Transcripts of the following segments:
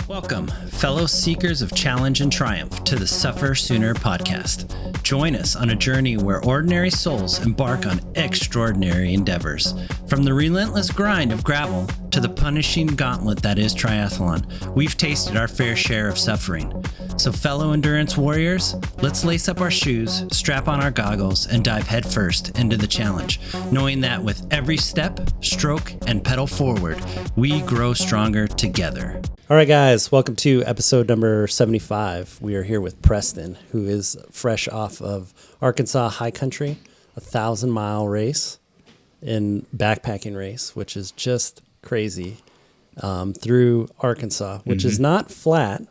Welcome, fellow seekers of challenge and triumph, to the SufferSooner podcast. Join us on a journey where ordinary souls embark on extraordinary endeavors. From the relentless grind of gravel to the punishing gauntlet that is triathlon, we've tasted our fair share of suffering. So fellow endurance warriors, let's lace up our shoes, strap on our goggles, and dive headfirst into the challenge, knowing that with every step, stroke, and pedal forward, we grow stronger together. All right, guys, welcome to episode number 75. We are here with Preston, who is fresh off of Arkansas High Country, 1,000-mile race in backpacking race, which is just crazy, through Arkansas, which is not flat,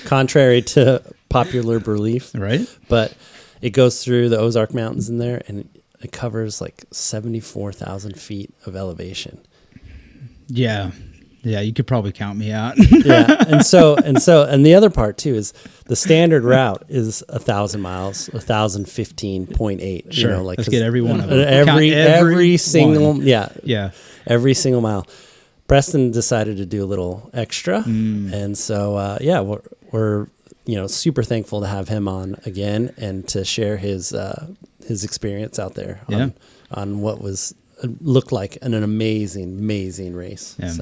contrary to popular belief. Right. But it goes through the Ozark Mountains in there, and it covers like 74,000 feet of elevation. Yeah. Yeah, you could probably count me out. Yeah, and the other part too is the standard route is 1,000 miles, 1,015.8. Sure, You know, like let's get every one of them. Every single one. yeah, every single mile. Preston decided to do a little extra, and so we're super thankful to have him on again and to share his experience out there on what looked like an amazing race. Yeah.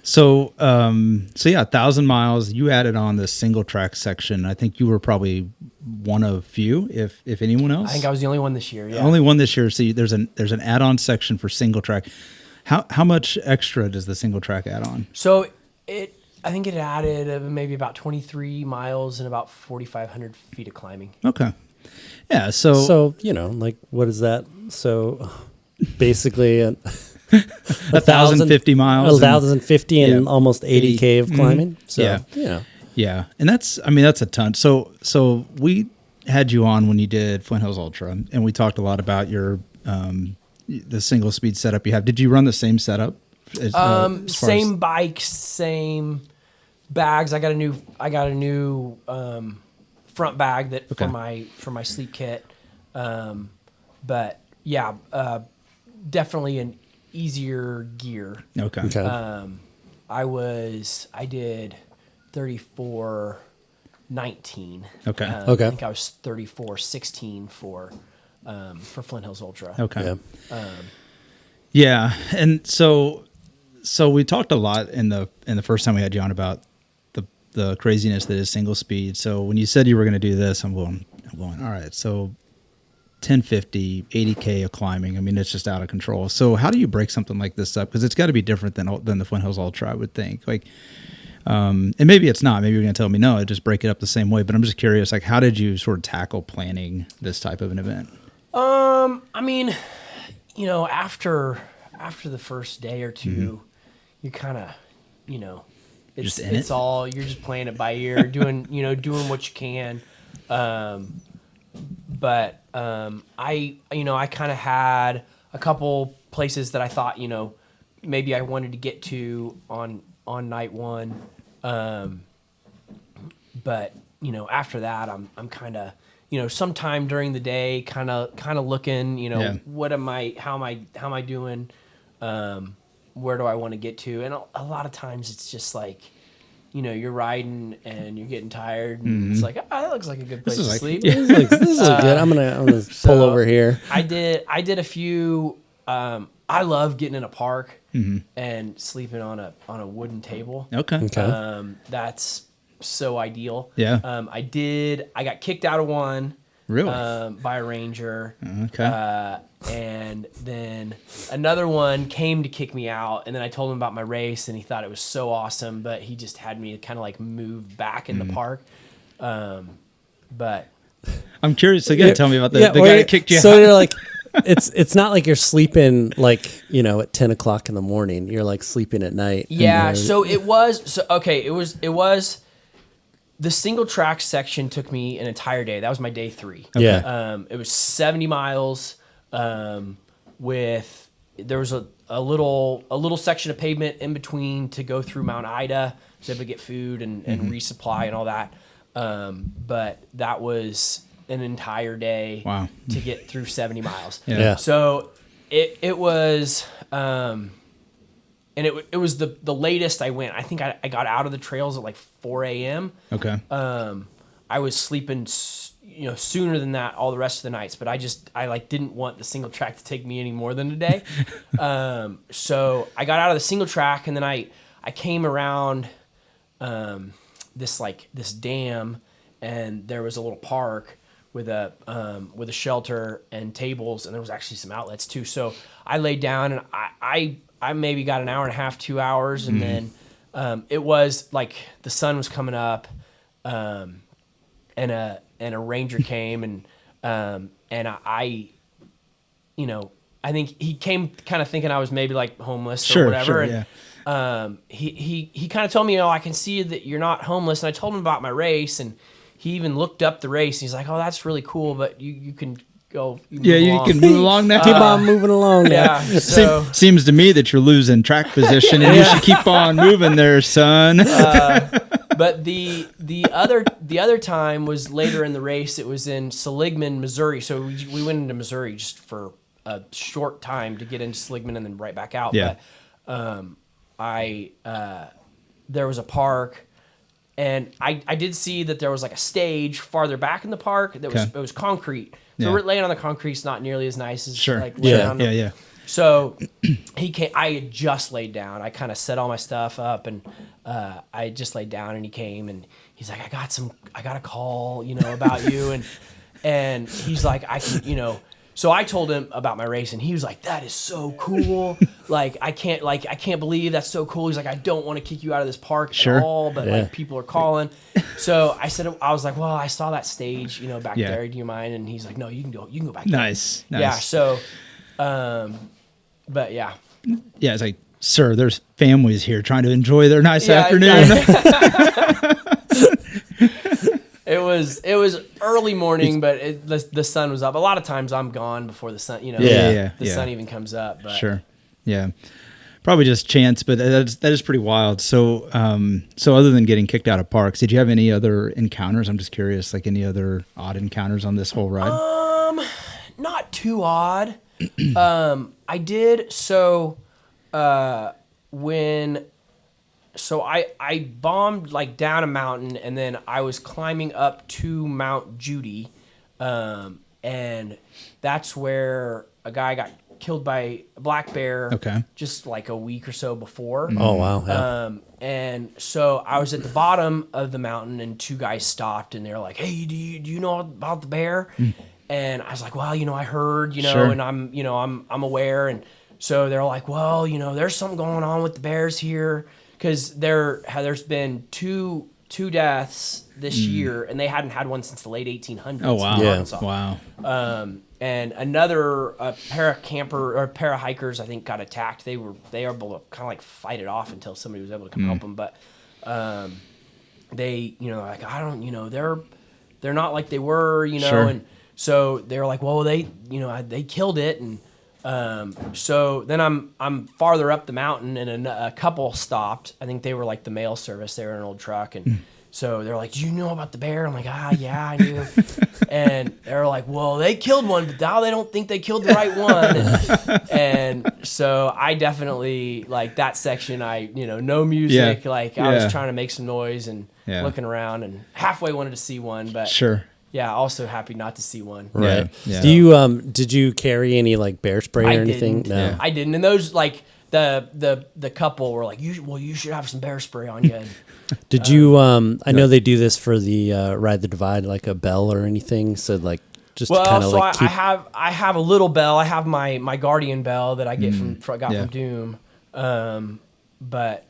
So 1,000 miles. You added on the single track section. I think you were probably one of few, if anyone else. I think I was the only one this year. Yeah, only one this year. So there's an add-on section for single track. How much extra does the single track add on? So I think it added maybe about 23 miles and about 4,500 feet of climbing. Okay. Yeah. So like what is that? So basically 1,050 miles, 1,050 and almost 80K of climbing. So yeah, and that's a ton. So we had you on when you did Flint Hills Ultra, and we talked a lot about your the single speed setup you have. Did you run the same setup? Same bike, same bags. I got a new front bag for my sleep kit. But yeah, definitely an easier gear. Okay. I did 34:19. Okay. I think I was 34:16 for Flint Hills Ultra. Okay. Yeah. And so we talked a lot in the first time we had you on about the craziness that is single speed. So when you said you were going to do this, I'm going, all right. So 1050, 80K of climbing. I mean, it's just out of control. So how do you break something like this up? Because it's got to be different than the Flint Hills Ultra, I would think. Like, and maybe it's not. Maybe you're going to tell me, no, just break it up the same way. But I'm just curious, like, how did you sort of tackle planning this type of an event? I mean, after the first day or two, you kind of, it's all, you're just playing it by ear, doing what you can. But I kind of had a couple places that I thought, maybe I wanted to get to on night one. But after that, I'm kind of, sometime during the day, kind of looking, what am I, how am I doing? Where do I want to get to? And a lot of times it's just like, you're riding and you're getting tired, and it's like, that looks like a good place to sleep. This is good. I'm gonna pull over here. I did a few. I love getting in a park and sleeping on a wooden table. Okay. That's so ideal. Yeah. I got kicked out of one. Really? By a ranger. Okay. And then another one came to kick me out, and then I told him about my race, and he thought it was so awesome, but he just had me kind of like move back in the park. But I'm curious. So you gotta tell me about the guy that kicked you out. So you're like, it's not like you're sleeping like at 10 o'clock in the morning. You're like sleeping at night. Yeah. So it was the single track section took me an entire day. That was my day 3. Okay. Yeah. It was 70 miles. There was a little section of pavement in between to go through Mount Ida, so to get food and resupply and all that. But that was an entire day to get through 70 miles. Yeah. So it was, and it was the latest I went. I think I got out of the trails at like 4 a.m. Okay. I was sleeping, sooner than that all the rest of the nights, but I like didn't want the single track to take me any more than a day. So I got out of the single track, and then I came around this dam, and there was a little park with a shelter and tables, and there was actually some outlets too. So I laid down, and I maybe got an hour and a half, 2 hours, and then it was like the sun was coming up, and a ranger came, and I think he came kind of thinking I was maybe like homeless or whatever. Sure, and he kind of told me, I can see that you're not homeless. And I told him about my race, and he even looked up the race. He's like, oh, that's really cool, but you can go. You can move along now. Keep on moving along now. Yeah. So, seems to me that you're losing track position, and you should keep on moving there, son. but the other time was later in the race. It was in Seligman, Missouri. So we went into Missouri just for a short time to get into Seligman and then right back out. Yeah. But there was a park, and I did see that there was like a stage farther back in the park that was it was concrete. So we're laying on the concrete's not nearly as nice as like laying on the, So he came. I had just laid down. I kind of set all my stuff up, and I just laid down. And he came, and he's like, I got a call, about you, and he's like, I can, So I told him about my race, and he was like, that is so cool. I can't believe that's so cool. He's like, I don't want to kick you out of this park at all, but like people are calling. So I was like, well, I saw that stage, back there. Do you mind? And he's like, no, you can go back there. Nice. Yeah. So, but yeah. Yeah. It's like, sir, there's families here trying to enjoy their nice afternoon. It was early morning, but the sun was up. A lot of times I'm gone before the sun, the sun even comes up. But. Sure. Yeah. Probably just chance, but that is pretty wild. So, so other than getting kicked out of parks, did you have any other encounters? I'm just curious, like any other odd encounters on this whole ride? Not too odd. I did. So, So I bombed like down a mountain, and then I was climbing up to Mount Judy, and that's where a guy got killed by a black bear. Okay. Just like a week or so before. Oh wow. Yeah. And so I was at the bottom of the mountain, and two guys stopped, and they were like, "Hey, do you know about the bear?" And I was like, "Well, I heard, and I'm aware." And so they're like, "Well, there's something going on with the bears here." Because there's been two deaths this year, and they hadn't had one since the late 1800s. Oh wow! Yeah. Wow. And another para hikers, I think, got attacked. They were able to kind of like fight it off until somebody was able to come help them. But they, like I don't, they're not like they were, Sure. And so they're like, well, they killed it, and. So then I'm farther up the mountain, and a couple stopped. I think they were like the mail service. They were in an old truck, and so they're like, "Do you know about the bear?" I'm like, yeah, I knew. And they're like, "Well, they killed one, but now they don't think they killed the right one." And so I definitely like that section. No music. Yeah. Like I was trying to make some noise and looking around, and halfway wanted to see one, but sure. Yeah, also happy not to see one. Right. Yeah. Do you did you carry any like bear spray or anything? Didn't. No. I didn't. And those like the couple were like, you should have some bear spray on you. Did you I know they do this for the Ride the Divide, like a bell or anything, so like just to kind of like keep... I have a little bell. I have my Guardian bell that I get from Doom. But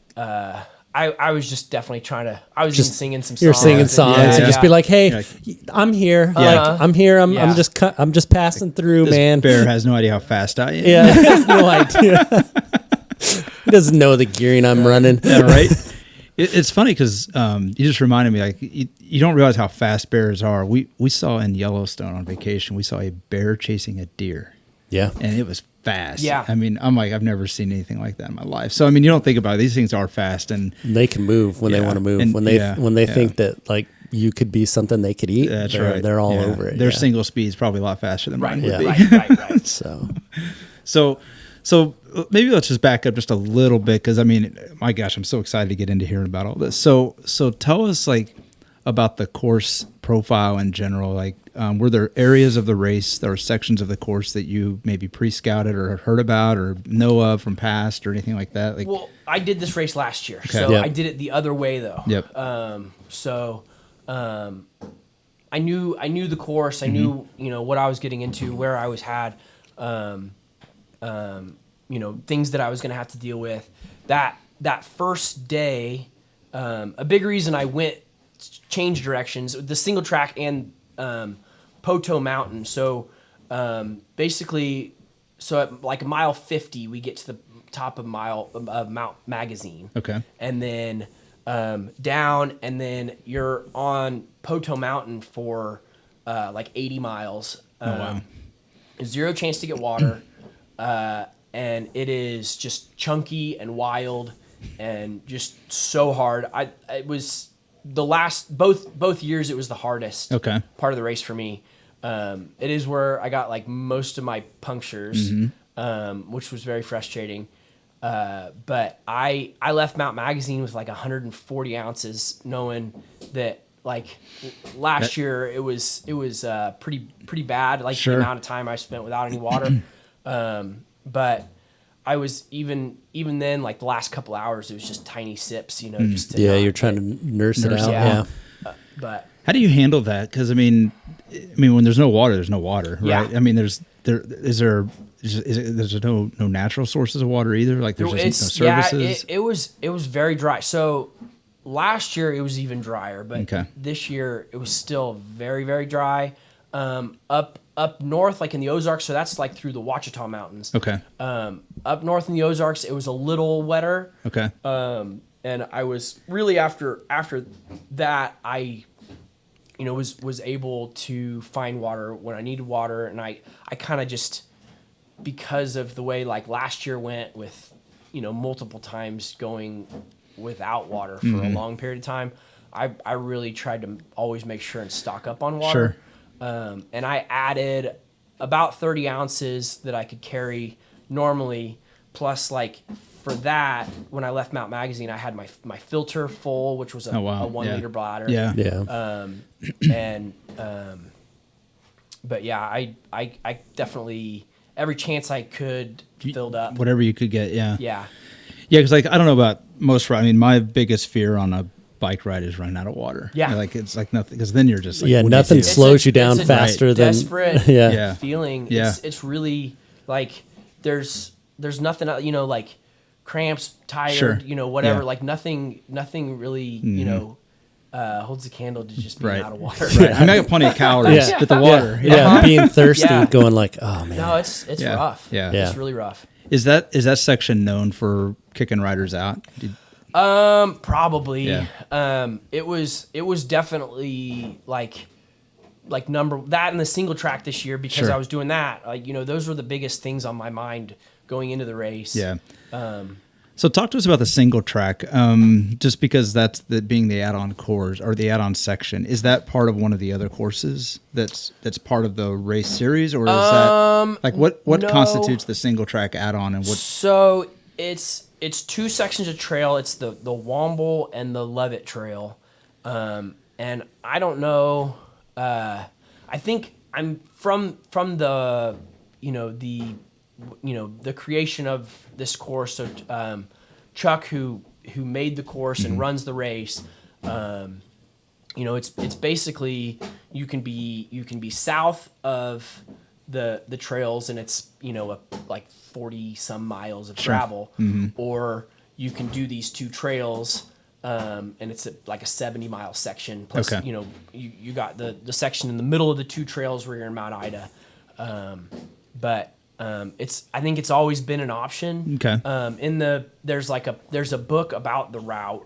I was just definitely trying to. I was just singing some songs. You're singing songs and just be like, "Hey, I'm here. Like I'm here. I'm just passing through, this man." Bear has no idea how fast I am. Yeah, he has no idea. He doesn't know the gearing I'm running. Yeah, right. It's funny because you just reminded me. Like you don't realize how fast bears are. We saw in Yellowstone on vacation. We saw a bear chasing a deer. Yeah, and it was fast. Yeah. I mean, I'm like, I've never seen anything like that in my life. So, I mean, you don't think about it. These things are fast, and they can move when they want to move. And when they think that like you could be something they could eat, that's right. They're all over it. Their single speed is probably a lot faster than mine would be. Right. So So maybe let's just back up just a little bit, because I mean, my gosh, I'm so excited to get into hearing about all this. So tell us like about the course profile in general. Like, were there areas of the race or sections of the course that you maybe pre-scouted or heard about or know of from past or anything like that? Like, well, I did this race last year, Okay. so Yep. I did it the other way though. Yep. I knew the course. I knew what I was getting into, where I was things that I was going to have to deal with. That first day, a big reason I changed directions, the single track and Poteau Mountain. So basically, at like mile 50, we get to the top of Mount Magazine. Okay. And then down, and then you're on Poteau Mountain for like 80 miles. Wow. Zero chance to get water. And it is just chunky and wild and just so hard. It was the last, both years, it was the hardest Okay. part of the race for me. It is where I got like most of my punctures, which was very frustrating. But I left Mount Magazine with like 140 ounces, knowing that like last year it was pretty bad, like Sure. the amount of time I spent without any water. But I was even then, like the last couple hours, it was just tiny sips, just to You're trying to nurse it out. Yeah. Yeah. But How do you handle that? Because I mean, when there's no water, there's no water, right? Yeah. I mean, there's no natural sources of water either. Like there's just no services. It was very dry. So last year it was even drier, but Okay. this year it was still very, very dry. Up north, like in the Ozarks, so that's like through the Ouachita Mountains. Okay. Up north in the Ozarks, it was a little wetter. Okay. And I was really after that, I was able to find water when I needed water, and I kind of just, because of the way like last year went with multiple times going without water for a long period of time, I really tried to always make sure and stock up on water. Sure. And I added about 30 ounces that I could carry normally, plus like for that, when I left Mount Magazine, I had my filter full, which was a 1 liter bladder. Yeah. Yeah. But yeah, I definitely, every chance I could, filled up. Whatever you could get. Yeah. Yeah. Yeah. Because like I don't know about most. I mean, my biggest fear on a bike ride is running out of water. Yeah. Like it's like nothing, because then you're just like, Yeah, what do you nothing do? slows you down It's a faster than desperate yeah. feeling. Yeah. It's really like there's nothing, like cramps, tired, Sure. whatever. Yeah. Like nothing really, holds a candle to just being Right. out of water. Right. I mean, I got plenty of calories, Yeah. but the water. Yeah, being thirsty, Yeah. going like, oh man. No, it's Yeah. rough. Yeah. Yeah. It's really rough. Is that section known for kicking riders out? Probably. Yeah. It was definitely like number that and the single track this year, because Sure. I was doing that. Like, those were the biggest things on my mind going into the race. Yeah. So talk to us about the single track, just because that's being the add-on course or the add-on section. Is that part of one of the other courses that's part of the race series, or is that like what no. constitutes the single track add-on and what? So it's two sections of trail. It's the Womble and the Levitt Trail, and I don't know. I think I'm from the the creation of this course. So Chuck, who made the course and runs the race, it's basically you can be south of the trails, and it's like 40 some miles of travel, or you can do these two trails, and it's like a 70-mile section. Plus, Okay. you got the section in the middle of the two trails where you're in Mount Ida, but. I think it's always been an option. Okay. There's a book about the route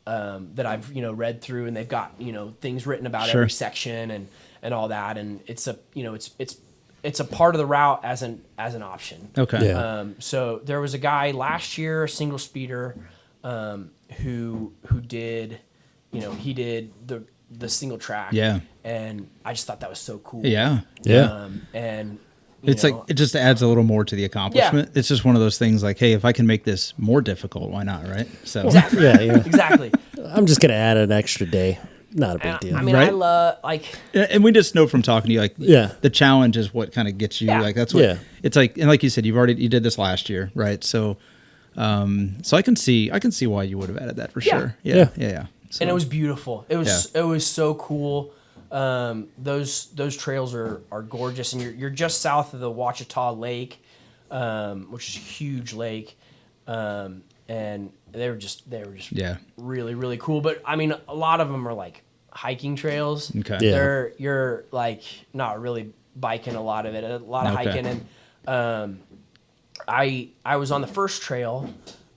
that I've read through, and they've got things written about Sure. every section and all that, and it's a part of the route as an option. Okay. Yeah. So there was a guy last year, a single speeder, who did he did the single track. Yeah. And I just thought that was so cool. Yeah. Yeah. And It's like, it just adds a little more to the accomplishment. It's just one of those things like, hey, if I can make this more difficult, why not, right? So Exactly. Yeah. Exactly. I'm just gonna add an extra day. Not a big deal. I mean, Right? I love, like, and we just know from talking to you, like, Yeah. the challenge is what kind of gets you. Yeah. Like, that's what it's like. And like you said, you did this last year, right? So, so I can see why you would have added that for sure. Yeah. So, and it was beautiful. It was so cool. Those trails are gorgeous, and you're just south of the Ouachita Lake, which is a huge lake, and they were just really, really cool. But I mean, a lot of them are like hiking trails. Okay. Yeah. You're like not really biking a lot of it, a lot of hiking, and I was on the first trail,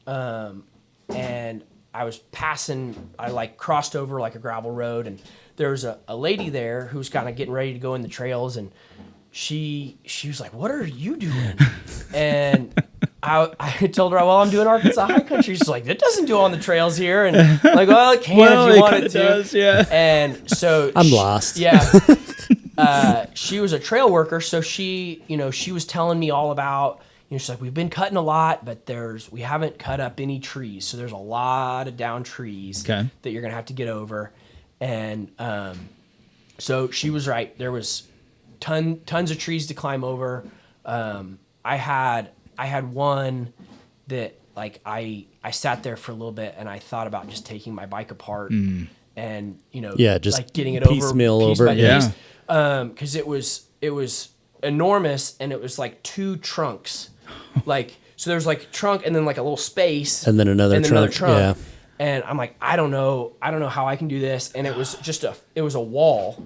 and I was passing. I like crossed over like a gravel road, and there was a lady there who was kind of getting ready to go in the trails, and she was like, "What are you doing?" And I told her, "Well, I'm doing Arkansas high country." She's like, "It doesn't do on the trails here," and I'm like, "Well, it can if you want it to." Does, yeah. And so I'm lost. Yeah. She was a trail worker, so she was telling me all about. She's like, we've been cutting a lot, but we haven't cut up any trees. So there's a lot of down trees that you're going to have to get over. And so she was right. There was tons of trees to climb over. I had one that like I sat there for a little bit and I thought about just taking my bike apart and just like getting it piecemeal piece over. by Yeah. piece. Because it was enormous and it was like 2 trunks. Like, so there's like a trunk and then like a little space And then another trunk. Yeah. And I'm like, I don't know how I can do this. And it was just it was a wall,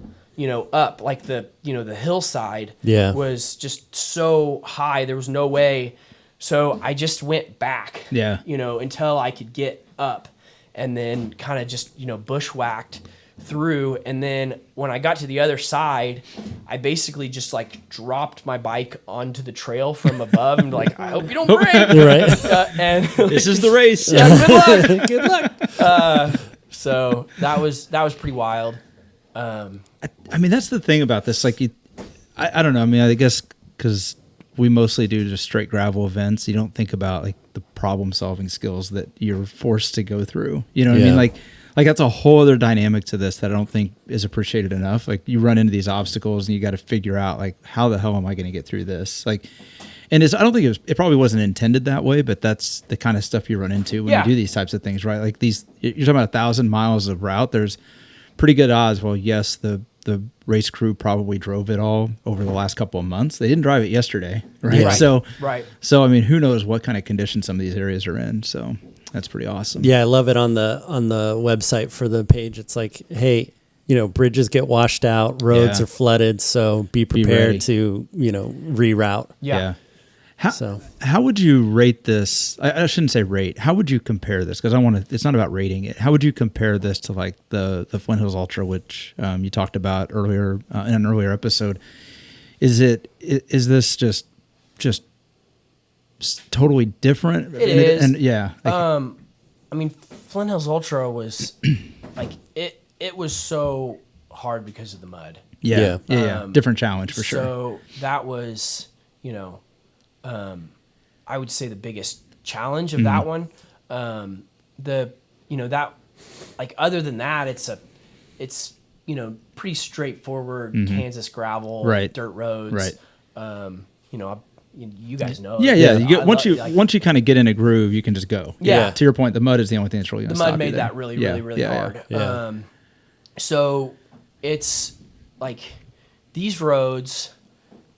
up like the hillside was just so high. There was no way. So I just went back, until I could get up and then kind of just, bushwhacked through. And then when I got to the other side, I basically just like dropped my bike onto the trail from above and like, I hope you don't break. Right. And this is the race. Yeah, good luck. Good luck. So that was pretty wild. I mean, that's the thing about this. Like, I don't know. I mean, I guess because we mostly do just straight gravel events, you don't think about like the problem solving skills that you're forced to go through. You know what I mean? Like that's a whole other dynamic to this that I don't think is appreciated enough. Like you run into these obstacles and you got to figure out like, how the hell am I going to get through this? Like, and I don't think it probably wasn't intended that way, but that's the kind of stuff you run into when you do these types of things, right? Like you're talking about 1,000 miles of route. There's pretty good odds. Well, yes, the race crew probably drove it all over the last couple of months. They didn't drive it yesterday, right? Right. So I mean, who knows what kind of conditions some of these areas are in. So that's pretty awesome. Yeah, I love it on the website for the page. It's like, hey, bridges get washed out, roads are flooded, so be prepared to, reroute. Yeah. How would you rate this? I shouldn't say rate. How would you compare this? Because it's not about rating it. How would you compare this to like the Flint Hills Ultra, which you talked about earlier in an earlier episode? Is this just totally different? It is. And yeah. I mean, Flint Hills Ultra was like it was so hard because of the mud. Yeah. Different challenge for sure. So that was, I would say the biggest challenge of that one. That like other than that, it's pretty straightforward Kansas gravel, dirt roads. Right. You guys know. Yeah. Once you kind of get in a groove, you can just go. Yeah. To your point, the mud is the only thing that's really going to stop you. The mud made that really hard. Yeah. So it's like these roads,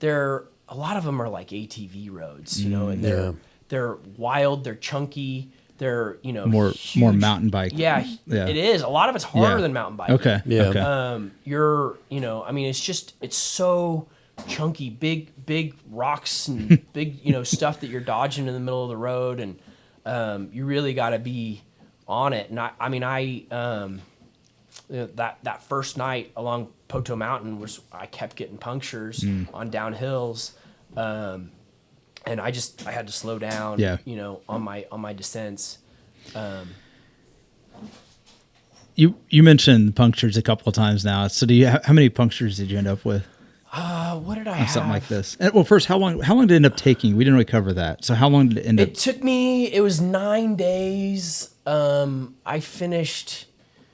a lot of them are like ATV roads, and they're wild, they're chunky, they're more mountain bike. Yeah, it is. A lot of it's harder than mountain biking. Okay. Yeah. Okay. I mean, it's so chunky, big rocks and big, stuff that you're dodging in the middle of the road, and you really got to be on it. And that first night along Poteau Mountain I kept getting punctures on down hills, and I had to slow down. On my descents. You mentioned punctures a couple of times now. So how many punctures did you end up with? What did I have? Something like this. And, well, first, how long did it end up taking? We didn't really cover that. So how long did it end up? It took me. It was 9 days. I finished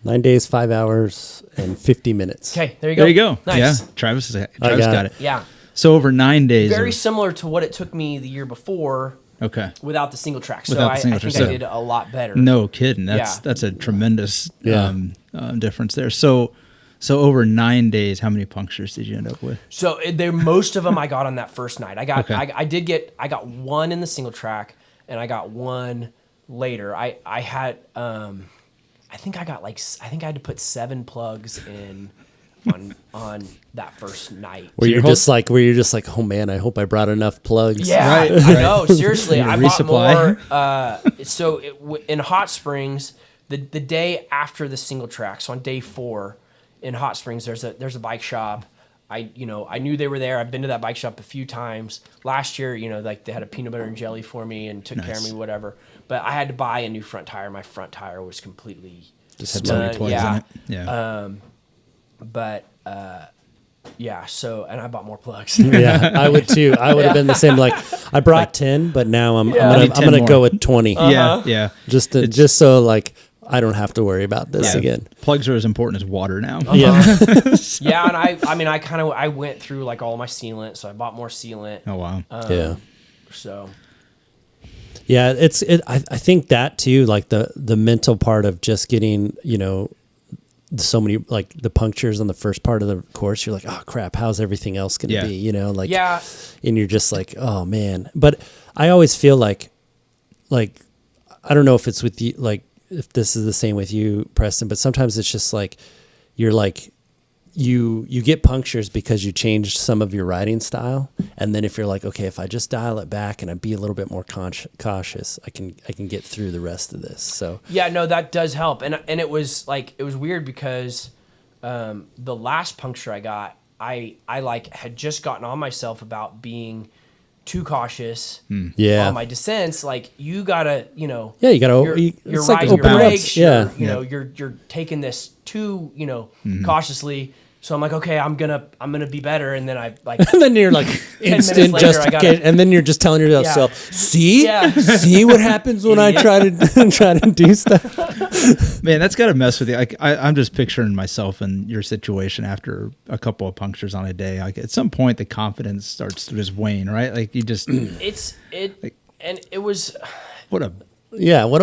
9 days, 5 hours, and 50 minutes. Okay, there you go. There you go. Nice. Yeah, Travis got it. Yeah. So over 9 days. Very similar to what it took me the year before. Okay. Without the single track. So Without the I single think track. I did a lot better. No kidding. That's a tremendous difference there. So over 9 days, how many punctures did you end up with? So most of them I got on that first night. I got one in the single track, and I got one later. I had I think I had to put 7 plugs in on that first night. Where you're just like, oh man, I hope I brought enough plugs. Yeah, Right. I know. Seriously, I resupply. bought more. So in Hot Springs, the day after the single track, so on day 4 in Hot Springs, there's a bike shop. I knew they were there. I've been to that bike shop a few times. Last year, like they had a peanut butter and jelly for me and took care of me, whatever. But I had to buy a new front tire. My front tire was completely Just had so many plugs in it. Yeah. So, and I bought more plugs. Yeah, I would too. I would have been the same. Like I brought 10, but now I'm gonna go with 20. Yeah. Just so like I don't have to worry about this again. Plugs are as important as water now. Yeah. Yeah, and I went through like all my sealant, so I bought more sealant. Oh wow. Yeah. So. Yeah, I think that too, like the mental part of just getting, so many, like the punctures on the first part of the course, you're like, oh crap, how's everything else going to be, and you're just like, oh man. But I always feel like, I don't know if it's with you, like if this is the same with you, Preston, but sometimes it's just like, you're like, you get punctures because you changed some of your riding style. And then if you're like, okay, if I just dial it back and I be a little bit more cautious, I can get through the rest of this. So yeah, no, that does help. And it was weird because the last puncture I got, I had just gotten on myself about being too cautious on my descents. Like you gotta, you're riding your brakes. Yeah. You're taking this too, cautiously. So I'm like, okay, I'm gonna be better, and then I like, and then you're like instant justification, and then you're just telling yourself, see what happens when I try to do stuff. Man, that's got to mess with you. I'm just picturing myself in your situation after a couple of punctures on a day. Like at some point, the confidence starts to just wane, right? Like you just and it was what a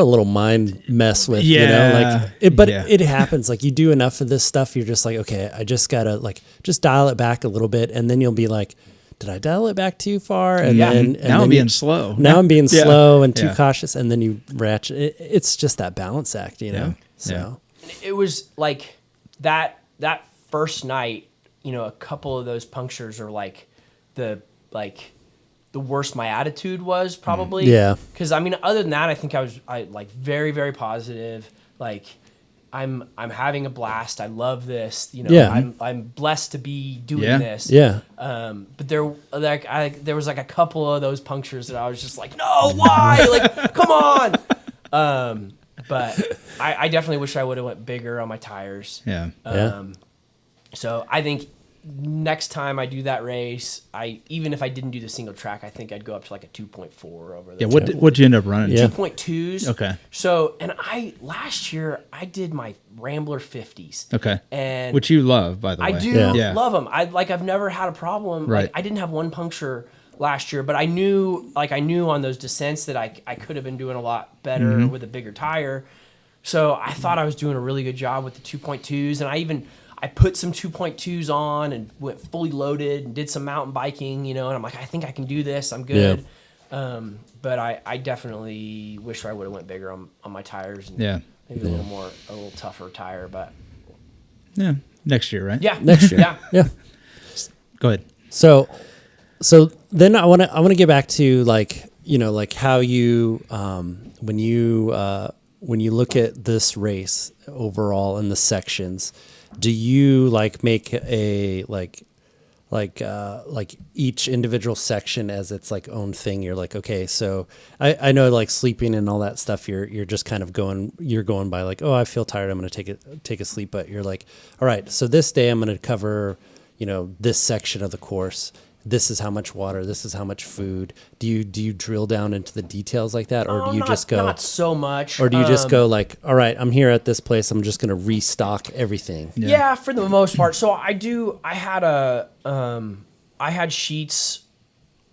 little mind mess with, it happens. Like you do enough of this stuff, you're just like, okay, I just gotta like just dial it back a little bit, and then you'll be like, did I dial it back too far? And now I'm being slow. Now I'm being slow and too cautious, and then you ratchet. It's just that balance act, So it was like that first night. A couple of those punctures are like the worst my attitude was probably. Yeah. Because other than that, I think I was very, very positive. Like I'm having a blast. I love this. I'm blessed to be doing this. Yeah. But there was like a couple of those punctures that I was just like, no, why? Like, come on. But I definitely wish I would have went bigger on my tires. Yeah. So I think next time I do that race, even if I didn't do the single track, I think I'd go up to like a 2.4 over there. Yeah, what'd you end up running? 2.2s. Okay. So, and last year I did my Rambler 50s. Okay. And which you love, by the way. I do love them. I've never had a problem. Right. Like I didn't have one puncture last year, but I knew on those descents that I could have been doing a lot better with a bigger tire. So I thought I was doing a really good job with the 2.2s, and I put some 2.2s on and went fully loaded and did some mountain biking, and I'm like, I think I can do this. I'm good. Yeah. But I definitely wish I would have went bigger on my tires. And maybe a little tougher tire, but. Yeah. Next year, right? Yeah. Next year. Yeah. Go ahead. So then I want to get back to like how you, when you look at this race overall in the sections, do you like make a like each individual section as its like own thing? You're like, okay, so I know like sleeping and all that stuff, you're just kind of going by like, oh, I feel tired, I'm going to take a sleep. But you're like, all right, so this day I'm going to cover, this section of the course, this is how much water, this is how much food. Do you drill down into the details like that, or do you just go? Not so much. Or do you just go like, all right, I'm here at this place, I'm just going to restock everything? Yeah, for the most part. So I had sheets,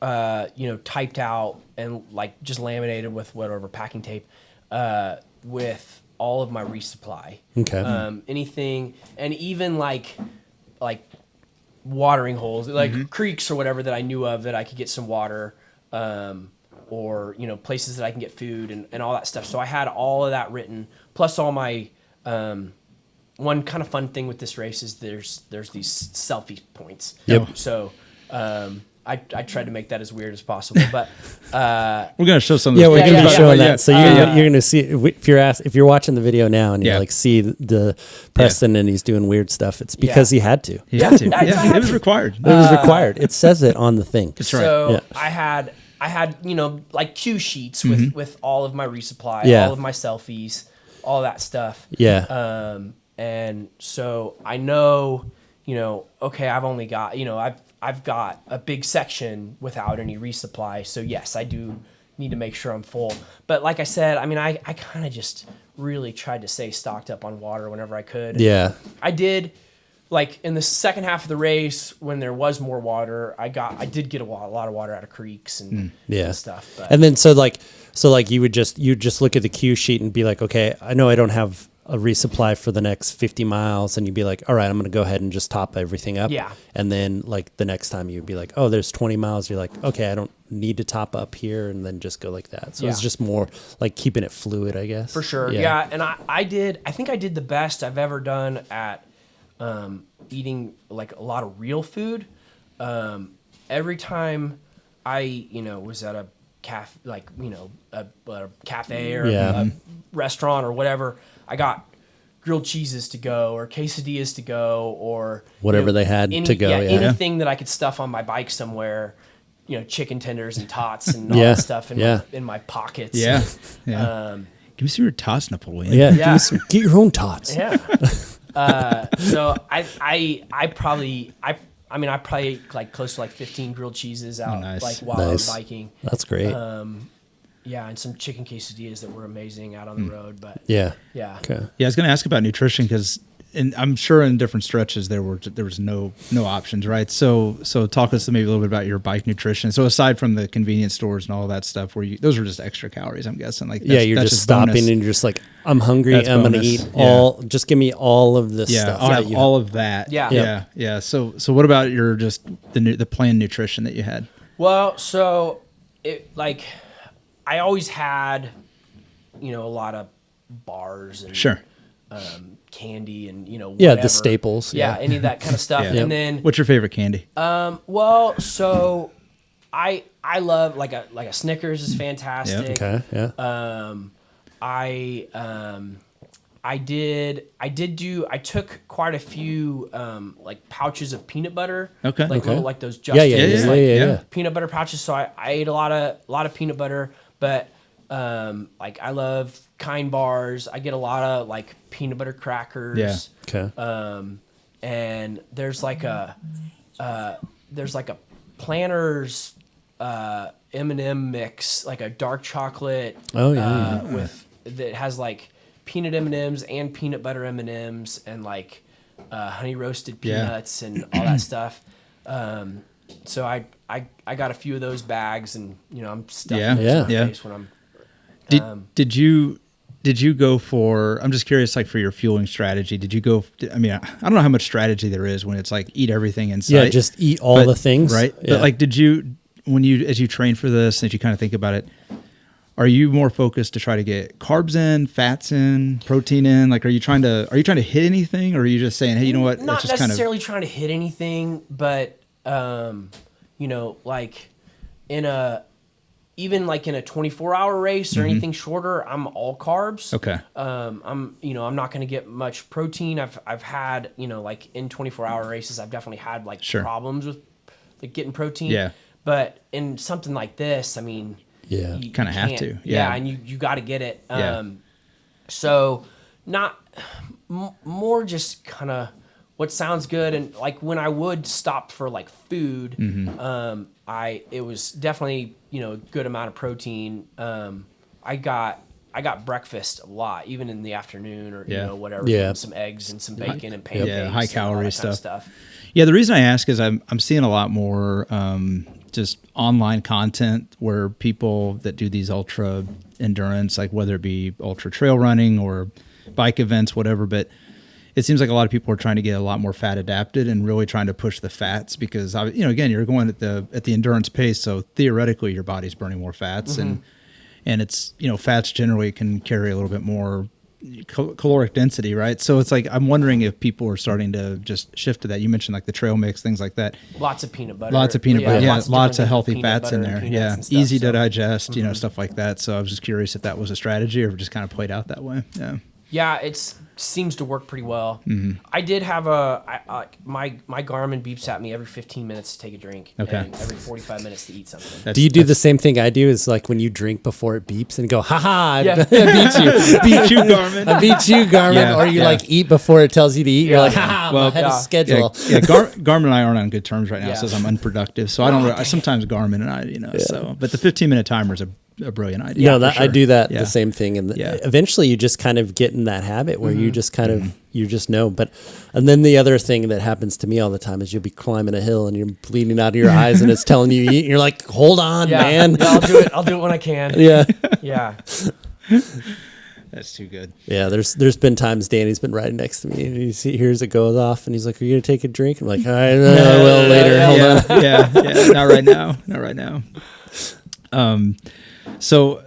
typed out and like just laminated with whatever packing tape, with all of my resupply. Okay. Anything, and even like watering holes, like creeks or whatever that I knew of that I could get some water, or places that I can get food and all that stuff. So I had all of that written, plus all my one kind of fun thing with this race is there's these selfie points. Yep. So I tried to make that as weird as possible, but we're gonna show some. Yeah, we're gonna be showing yeah. that. So you're gonna see if you're watching the video now and you like see the Preston and he's doing weird stuff. It's because he had to. He had to. Yeah, it was required. It was required. It says it on the thing. That's right. So I had like cue sheets with all of my resupply, all of my selfies, all that stuff. Yeah. And so I know, okay, I've only got, I've got a big section without any resupply. So yes, I do need to make sure I'm full. But like I said, I mean, I kind of just really tried to stay stocked up on water whenever I could. Yeah. I did, like in the second half of the race when there was more water, I did get a lot of water out of creeks and stuff. But. And then so you would just look at the cue sheet and be like, okay, I know I don't have a resupply for the next 50 miles, and you'd be like, all right, I'm going to go ahead and just top everything up. Yeah. And then like the next time you'd be like, oh, there's 20 miles. You're like, okay, I don't need to top up here, and then just go like that. So it's just more like keeping it fluid, I guess. For sure. Yeah. And I think I did the best I've ever done at eating like a lot of real food. Every time I, was at a cafe, like, a cafe or a restaurant or whatever, I got grilled cheeses to go or quesadillas to go or whatever they had to go. Anything that I could stuff on my bike somewhere, chicken tenders and tots and all that stuff in my pockets. Yeah. Give me some of your tots, Napoleon. Yeah. Get your own tots. Yeah. So I probably like close to like 15 grilled cheeses out like while I was biking. That's great. And some chicken quesadillas that were amazing out on the road. But yeah. Okay. Yeah, I was going to ask about nutrition because, and I'm sure in different stretches there was no options, right? So talk us maybe a little bit about your bike nutrition. So aside from the convenience stores and all that stuff, those were just extra calories, I'm guessing. Like you're just stopping bonus. And you're just like, I'm hungry. I'm going to eat just give me all of this stuff. All of that. Yeah. So what about your just the planned nutrition that you had? Well, so I always had, a lot of bars and candy and whatever. The staples. Any of that kind of stuff. And then what's your favorite candy? Well, so I love like a Snickers is fantastic. Okay. Yeah. I took quite a few like pouches of peanut butter. Okay. Little like those Justin's peanut butter pouches. So I ate a lot of peanut butter, but like I love Kind bars. I get a lot of like peanut butter crackers. Yeah. Okay. And there's like a Planters M&M mix, like a dark chocolate. With that has like peanut M&Ms and peanut butter M&Ms and like honey roasted peanuts and all that stuff. So I got a few of those bags, and I'm stuffing those in my face when I'm. Did you go for? I'm just curious, like for your fueling strategy. Did you go? I mean, I don't know how much strategy there is when it's like eat everything in sight. Yeah, just eat all the things, right? Yeah. But like, as you train for this, as you kind of think about it, are you more focused to try to get carbs in, fats in, protein in? Like, are you trying to hit anything, or are you just saying, hey, you know what? Not necessarily trying to hit anything, but like even like in a 24-hour race or anything shorter, I'm all carbs. Okay. I'm not going to get much protein. I've had, like in 24-hour races, I've definitely had like problems with like getting protein. Yeah. But in something like this, I mean, you kind of have to. Yeah. And you got to get it. So not more just kind of what sounds good. And like when I would stop for like food, it was definitely, you know, a good amount of protein. I got breakfast a lot, even in the afternoon or, you know, whatever, some eggs and some bacon and pancakes. Yeah, high calorie stuff. Yeah, the reason I ask is I'm seeing a lot more just online content where people that do these ultra endurance, like whether it be ultra trail running or bike events, whatever, but it seems like a lot of people are trying to get a lot more fat adapted and really trying to push the fats because, you know, again, you're going at the endurance pace, so theoretically your body's burning more fats and it's, you know, fats generally can carry a little bit more caloric density, right? So it's like I'm wondering if people are starting to just shift to that. You mentioned like the trail mix, things like that. Lots of peanut butter. Lots of healthy fats in there. Yeah, easy to digest, you know, stuff like that. So I was just curious if that was a strategy or if it just kind of played out that way. Yeah, it seems to work pretty well. I did have my Garmin beeps at me every 15 minutes to take a drink and every 45 minutes to eat something. Do you do the same thing I do? Is like when you drink before it beeps and go, ha, Yeah. I beat you. Beat you, Garmin. I beat you, Garmin. Yeah, or you like eat before it tells you to eat. You're like, ha, Well, I'm ahead of schedule. Garmin and I aren't on good terms right now. Yeah. Says I'm unproductive, so I don't. Sometimes Garmin and I, you know. So, but the 15-minute timer is a brilliant idea. No, I do that Yeah. the same thing, and eventually you just kind of get in that habit where you just kind of you just know. But and then the other thing that happens to me all the time is you'll be climbing a hill and you're bleeding out of your eyes, and it's telling you to eat, and you're like, hold on, man. Yeah, I'll do it. I'll do it when I can. Yeah. Yeah. That's too good. Yeah, there's been times Danny's been riding next to me and he hears it goes off and he's like, "Are you gonna take a drink?" I'm like, "I will later. Hold on." Yeah, not right now. So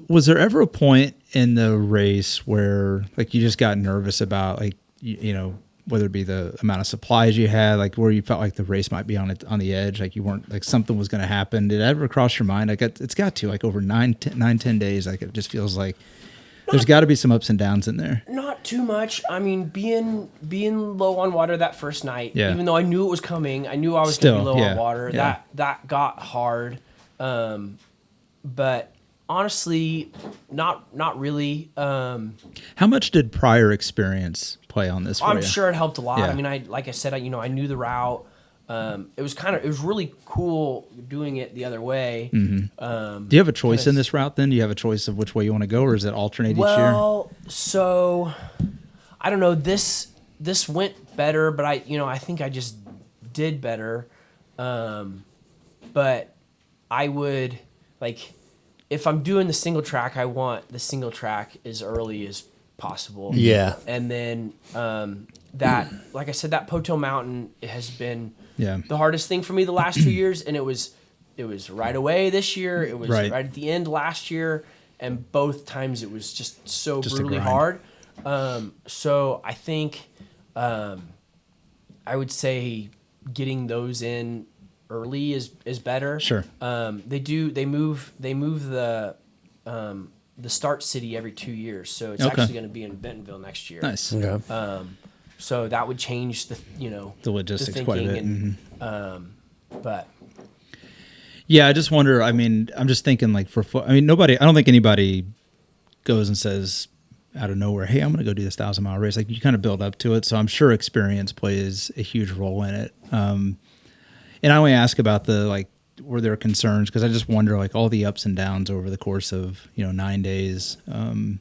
was there ever a point in the race where like you just got nervous about like you know, whether it be the amount of supplies you had, like where you felt like the race might be on the edge, like you weren't, like something was going to happen? Did it ever cross your mind? Like it's got to, like over 10 days, like it just feels like there's got to be some ups and downs in there. Not too much. I mean, being low on water that first night, even though I knew it was coming, I knew I was going to be low on water. That got hard. But honestly, not really. How much did prior experience play on this for you? I'm sure it helped a lot. Yeah. I mean, like I said, I knew the route. It was really cool doing it the other way. Do you have a choice in this route then? Do you have a choice of which way you want to go, or is it alternate each year? Well, so I don't know. This went better, but I think I just did better. But I would, like, if I'm doing the single track, I want the single track as early as possible. Yeah. And then that, like I said, that Poteau Mountain has been the hardest thing for me the last 2 years, and it was right away this year. It was right at the end last year, and both times it was just so brutally hard. So I think I would say getting those in early is better. Sure. They move the start city every 2 years, so it's actually going to be in Bentonville next year. Nice. Okay. So that would change the logistics the quite a bit. and, but yeah, I just wonder. I mean, I'm just thinking like I don't think anybody goes and says out of nowhere, "Hey, I'm going to go do this 1,000-mile race." Like you kind of build up to it. So I'm sure experience plays a huge role in it. And I only ask about were there concerns? Because I just wonder like all the ups and downs over the course of 9 days. I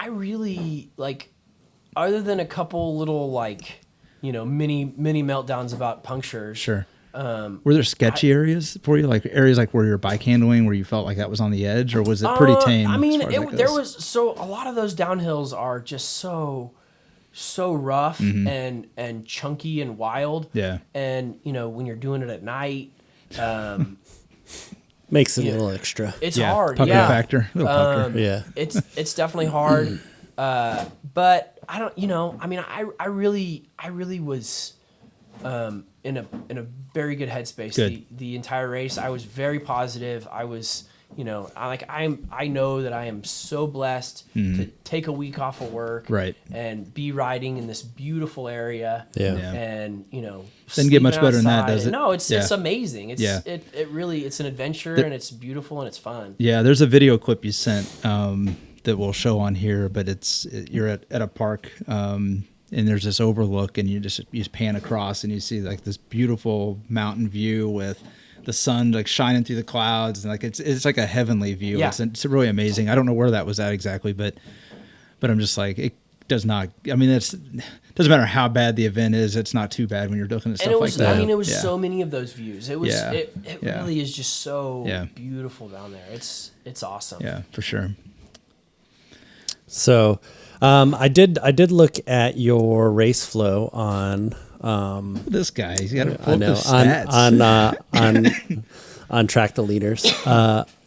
really like, other than a couple little mini meltdowns about punctures. Sure. Were there sketchy areas for you, like areas like where you're bike handling, where you felt like that was on the edge, or was it pretty tame? I mean, there was a lot of those downhills are just so rough and chunky and wild. Yeah. And when you're doing it at night, makes it a little extra. It's hard. Pucker factor. Little pucker. Yeah. It's definitely hard. But I don't. I mean, I really was in a very good headspace. Good. The entire race, I was very positive. I was. I know that I am so blessed to take a week off of work, and be riding in this beautiful area, and doesn't get much better than that, does it? No, it's amazing. It's an adventure, and it's beautiful and it's fun. Yeah, there's a video clip you sent that we'll show on here, but you're at a park, and there's this overlook, and you just pan across, and you see like this beautiful mountain view with the sun like shining through the clouds, and like it's like a heavenly view. Yeah. It's really amazing. I don't know where that was at exactly, but I'm just like, it does not. I mean, doesn't matter how bad the event is. It's not too bad when you're looking at stuff like that. I mean, it was so many of those views. It was it Yeah. really is just so beautiful down there. It's awesome. Yeah, for sure. So, I did look at your race flow on. This guy, he's got to pull I know up his stats. on Track the Leaders.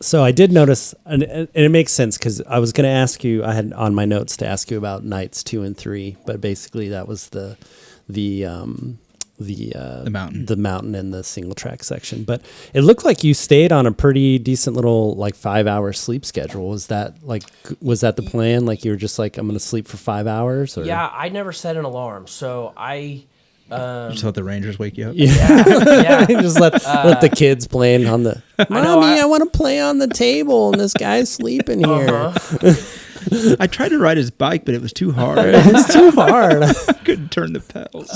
So I did notice, and it makes sense because I was going to ask you. I had on my notes to ask you about nights 2 and 3, but basically that was the mountain and the single track section. But it looked like you stayed on a pretty decent little like 5-hour sleep schedule. Was that the plan? Like you were just like, I'm going to sleep for 5 hours? Or? Yeah, I never set an alarm, so I. Just let the Rangers wake you up. Yeah. Just let the kids playing on the. Mommy, I want to play on the table, and this guy's sleeping here. I tried to ride his bike, but it was too hard. It's too hard. I couldn't turn the pedals.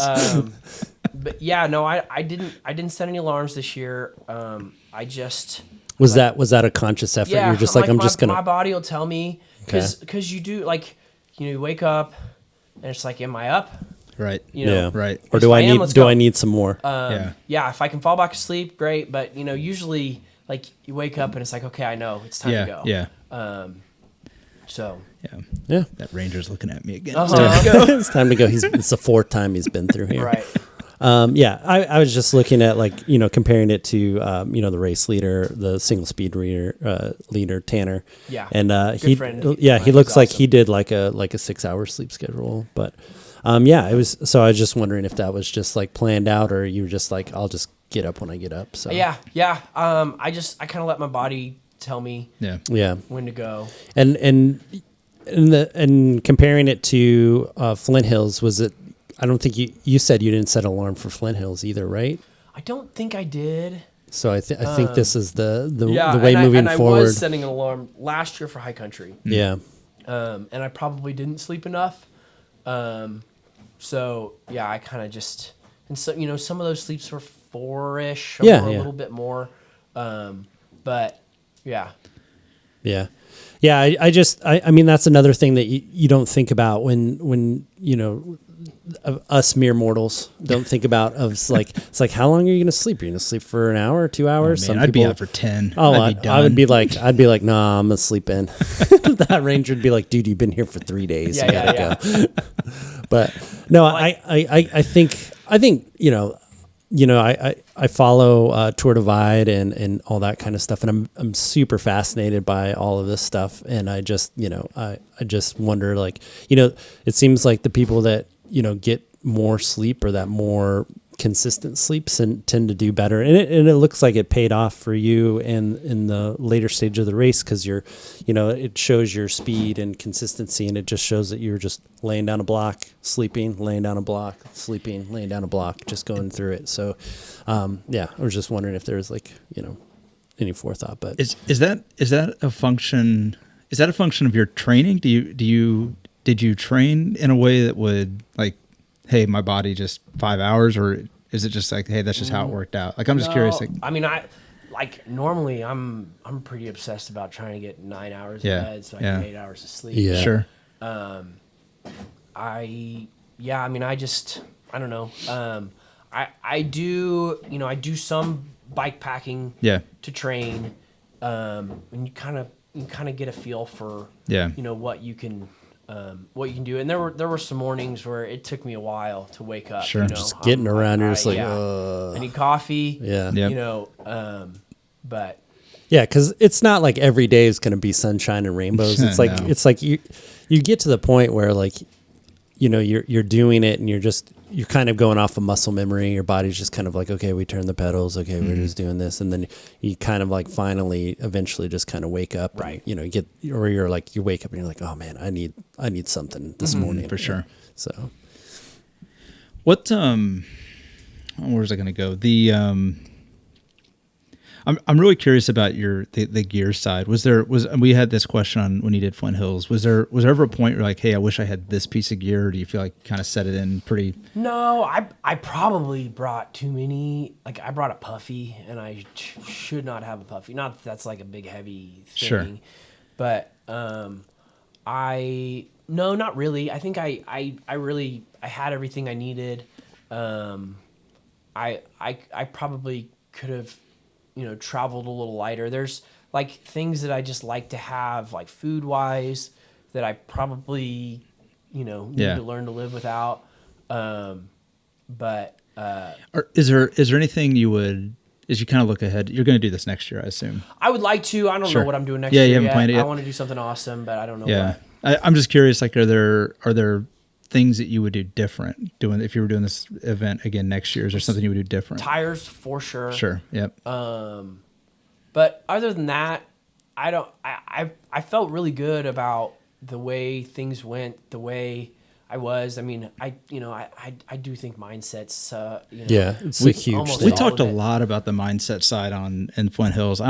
But yeah, no, I didn't set any alarms this year. I just was that a conscious effort? Yeah, You're just like, I'm just gonna. My body will tell me because you do like you wake up and it's like, am I up? Right. Right. Or If do I I need some more? Yeah. If I can fall back asleep, great. But usually like you wake up and it's like, okay, I know it's time to go. Yeah. So. Yeah. That Ranger's looking at me again. It's time to go. It's the 4th time he's been through here. Right. I was just looking at like, comparing it to, the race leader, the single speed leader, Tanner. Yeah. And, Good friend. he looks like awesome. he did like a 6-hour sleep schedule, but, it was, so I was just wondering if that was just like planned out or you were just like, I'll just get up when I get up. So Yeah. I kind of let my body tell me when to go. And comparing it to, Flint Hills, was it, I don't think you said you didn't set an alarm for Flint Hills either, right? I don't think I did. So I think this is the way and moving I forward. was setting an alarm last year for high country. Yeah. And I probably didn't sleep enough. So yeah, I kind of just, and so, some of those sleeps were 4-ish or a little bit more. But yeah. Yeah. Yeah. I mean, that's another thing that you don't think about when us mere mortals don't think about it's like, how long are you going to sleep? Are you going to sleep for an hour or 2 hours? Oh, man, I'd be out for 10. Oh, I'd be done. I'd be like, nah, I'm going to sleep in. That Ranger would be like, dude, you've been here for 3 days. You gotta go. But no, I think, I follow Tour Divide and all that kind of stuff. And I'm super fascinated by all of this stuff. And I just, I just wonder, like, it seems like the people that, get more sleep or that more consistent sleeps and tend to do better. And it looks like it paid off for you in the later stage of the race because it shows your speed and consistency, and it just shows that you're just laying down a block, sleeping, laying down a block, sleeping, laying down a block, just going through it. So, I was just wondering if there's any forethought. But is that a function? Is that a function of your training? Did you train in a way that would like, hey, my body just 5 hours, or is it just like, hey, that's just how it worked out? Like, I'm just curious. Like, I mean, normally I'm pretty obsessed about trying to get 9 hours of bed so I can get 8 hours of sleep. Yeah. Sure. I don't know. I do some bike packing to train. And you kind of get a feel for what you can do. And there were some mornings where it took me a while to wake up. Sure. Just getting around, you're just like, I need coffee. Yeah. Yep. But yeah, because it's not like every day is going to be sunshine and rainbows. It's like No. it's like you get to the point where like, you're doing it and you're kind of going off of muscle memory. Your body's just kind of like, okay, we turn the pedals. Okay, we're just doing this, and then you kind of like finally, eventually, just kind of wake up. Right. And, you wake up and you're like, oh man, I need something this morning for sure. So, what where's I going to go? I'm really curious about the gear side. We had this question on when you did Flint Hills. Was there ever a point where like, hey, I wish I had this piece of gear? Or do you feel like kind of set it in pretty? No, I probably brought too many. Like I brought a puffy, and I should not have a puffy. Not that that's like a big heavy thing, sure. But no, not really. I think I had everything I needed. I probably could have, traveled a little lighter. There's like things that I just like to have, like food wise, that I probably, need to learn to live without. But is there anything you would, as you kind of look ahead, you're going to do this next year, I assume? I would like to. I don't Sure. know what I'm doing next year. You haven't planned it yet? I want to do something awesome, but I don't know. Yeah. What. I'm just curious, like, are there things that you would do different if you were doing this event again next year? Is there something you would do different? Tires for sure. Sure. Yep. But other than that, I felt really good about the way things went, the way I was. I mean, I do think mindsets. Yeah, it's a huge almost thing. We all talked of a it. lot about the mindset side in Flint Hills.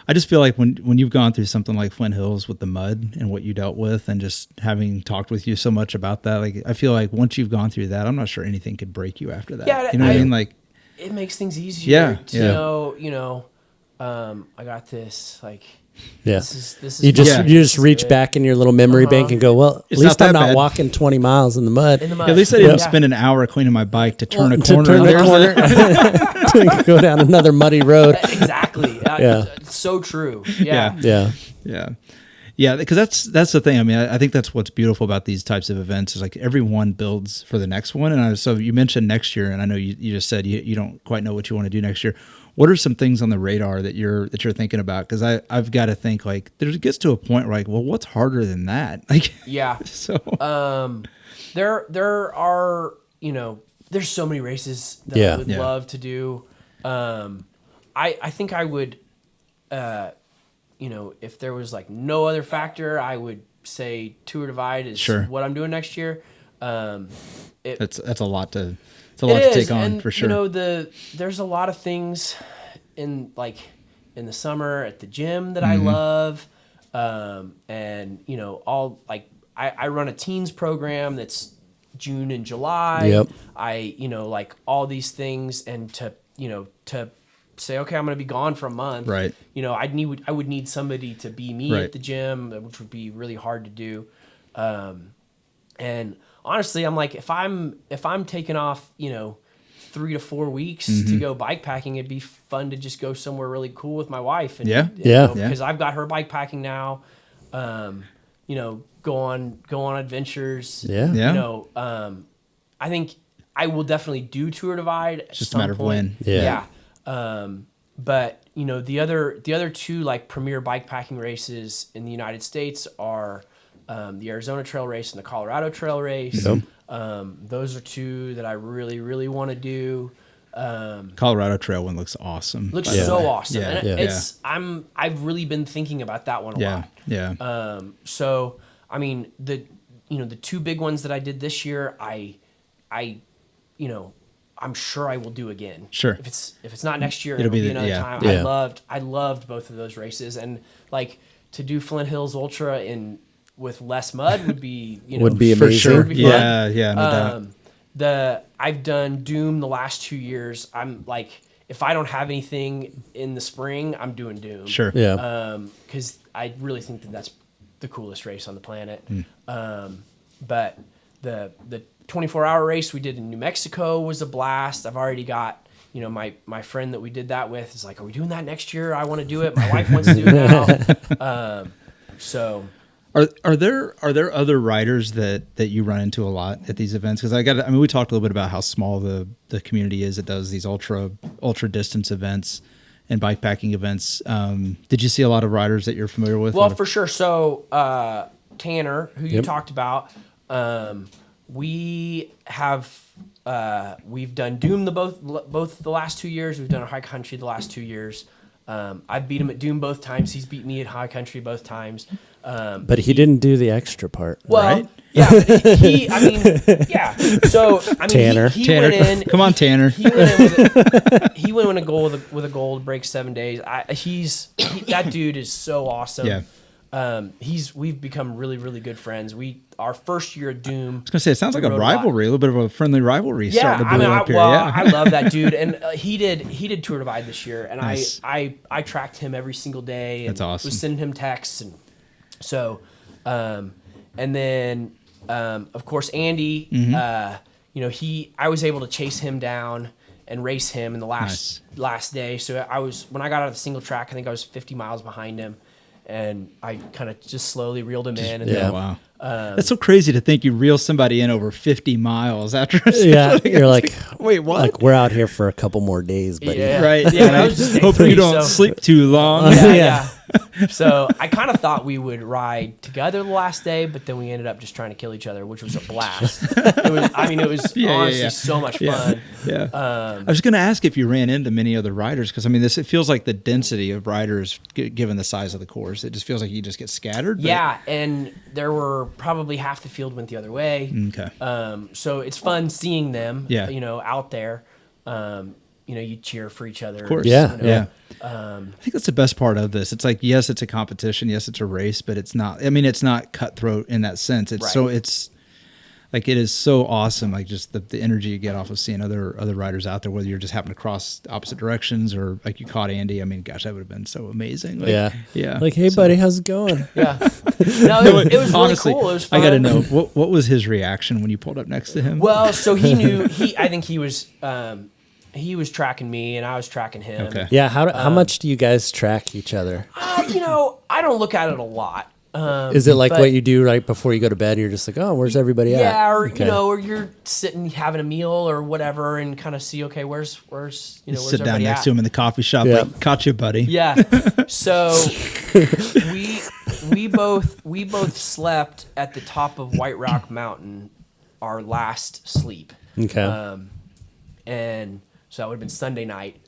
I just feel like when you've gone through something like Flint Hills with the mud and what you dealt with, and just having talked with you so much about that, like I feel like once you've gone through that, I'm not sure anything could break you after that. Yeah, you know what I mean? Like it makes things easier to yeah. know, I got this. Like, Yeah. this is You just fun. you just This is reach good. back in your little memory bank and go, well, at It's least not I'm that not bad. walking 20 miles in the mud. In the mud. at least I didn't Yeah. spend an hour cleaning my bike to turn a To corner. turn the There's corner, to go down another muddy road. Exactly. Yeah. It's so true. Yeah. Yeah. Yeah, because that's the thing. I mean, I think that's what's beautiful about these types of events is like everyone builds for the next one. And so you mentioned next year, and I know you just said you don't quite know what you want to do next year. What are some things on the radar that you're thinking about? Because I've got to think like there gets to a point where like, well, what's harder than that? Like, Yeah. so There are, there's so many races that Yeah. I would Yeah. love to do. I think I would, if there was like no other factor, I would say Tour Divide is Sure. what I'm doing next year. that's a lot to take on and, for sure. There's a lot of things in the summer at the gym that I love. And all like I run a teens program that's June and July. Yep. I like all these things, and to say, okay, I'm going to be gone for a month. Right. I would need somebody to be me Right. at the gym, which would be really hard to do. And honestly, I'm like, if I'm taking off, 3 to 4 weeks to go bike packing, it'd be fun to just go somewhere really cool with my wife. And, Yeah. Yeah. Because I've got her bike packing now. Go on adventures. Yeah. Yeah. I think I will definitely do Tour Divide. It's just a matter of when. Yeah. But the other two like premier bike packing races in the United States are the Arizona Trail Race and the Colorado Trail Race. Yep. Those are two that I really, really want to do. Colorado Trail one looks awesome. Looks by the so way. awesome. Yeah. And Yeah. I've really been thinking about that one a lot. Yeah. So I mean the two big ones that I did this year, I'm sure I will do again. Sure. If it's not next year, It'll it'll be be the- another yeah. time. Yeah. I loved both of those races, and like to do Flint Hills Ultra with less mud would be Would be For amazing. sure. Would be fun. Yeah. No doubt. I've done Doom the last 2 years. I'm like, if I don't have anything in the spring, I'm doing Doom. Sure. Yeah. Because I really think that's the coolest race on the planet. Hmm. But the 24-hour race we did in New Mexico was a blast. I've already got, my friend that we did that with is like, are we doing that next year? I want to do it. My wife wants to do it now. So Are there other riders that you run into a lot at these events? Because we talked a little bit about how small the community is that does these ultra distance events and bikepacking events. Did you see a lot of riders that you're familiar with? Well, for sure. So Tanner, who you Yep. talked about, we've done Doom both the last 2 years. We've done a high country the last 2 years. I've beat him at Doom both times. He's beat me at high country both times. But he didn't do the extra part. Well, right? yeah, I mean, yeah. So, I mean, Tanner. he Tanner, went in. come on, Tanner. He went in he went in a goal with a goal to break 7 days. That dude is so awesome. Yeah. We've become really, really good friends. Our first year at Doom. I was gonna say it sounds like a rivalry, a little bit of a friendly rivalry starting to build up here. I love that dude, and he did Tour Divide this year, and nice. I tracked him every single day. And That's awesome. Was sending him texts, and so, and then of course Andy, I was able to chase him down and race him in the last day. So when I got out of the single track, I think I was 50 miles behind him. And I kind of just slowly reeled him in. And then, wow. That's so crazy to think you reel somebody in over 50 miles after. You're like, wait, what? Like, we're out here for a couple more days, buddy. Yeah. Right. Yeah, that was just hoping you don't sleep too long. Yeah. So I kind of thought we would ride together the last day, but then we ended up just trying to kill each other, which was a blast. It was honestly so much fun. Yeah. I was going to ask if you ran into many other riders, because I mean, it feels like the density of riders, given the size of the course, it just feels like you just get scattered. Yeah, and there were probably half the field went the other way. Okay. So it's fun seeing them. Yeah. Out there. You cheer for each other. Of course. Yeah. I think that's the best part of this. It's like, yes, it's a competition. Yes, it's a race, but it's not, I mean, it's not cutthroat in that sense. It's it's like, it is so awesome. Like just the energy you get off of seeing other riders out there, whether you're just happening to cross opposite directions or like you caught Andy. I mean, gosh, that would have been so amazing. Like, yeah. Like, hey buddy, how's it going? Yeah. No, it was honestly, really cool. It was fun. I got to know what was his reaction when you pulled up next to him? Well, so he knew, I think he was tracking me and I was tracking him. Okay. Yeah. How much do you guys track each other? I don't look at it a lot. Is it like what you do right before you go to bed? You're just like, oh, where's everybody at? Yeah, or or you're sitting having a meal or whatever, and kind of see, okay, where's sit down next to him in the coffee shop, like, caught you, buddy. Yeah. So we both slept at the top of White Rock Mountain our last sleep. Okay. And so that would have been Sunday night.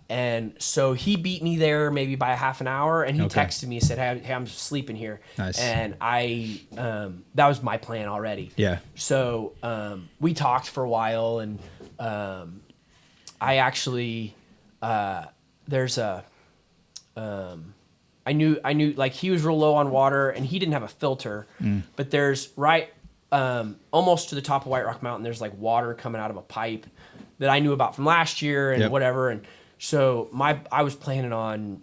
And so he beat me there maybe by a half an hour, and he texted me and said, hey, I'm sleeping here. Nice. And that was my plan already. Yeah. So, we talked for a while, and, I actually, I knew like he was real low on water and he didn't have a filter, but there's almost to the top of White Rock Mountain, there's like water coming out of a pipe that I knew about from last year and whatever. And so I was planning on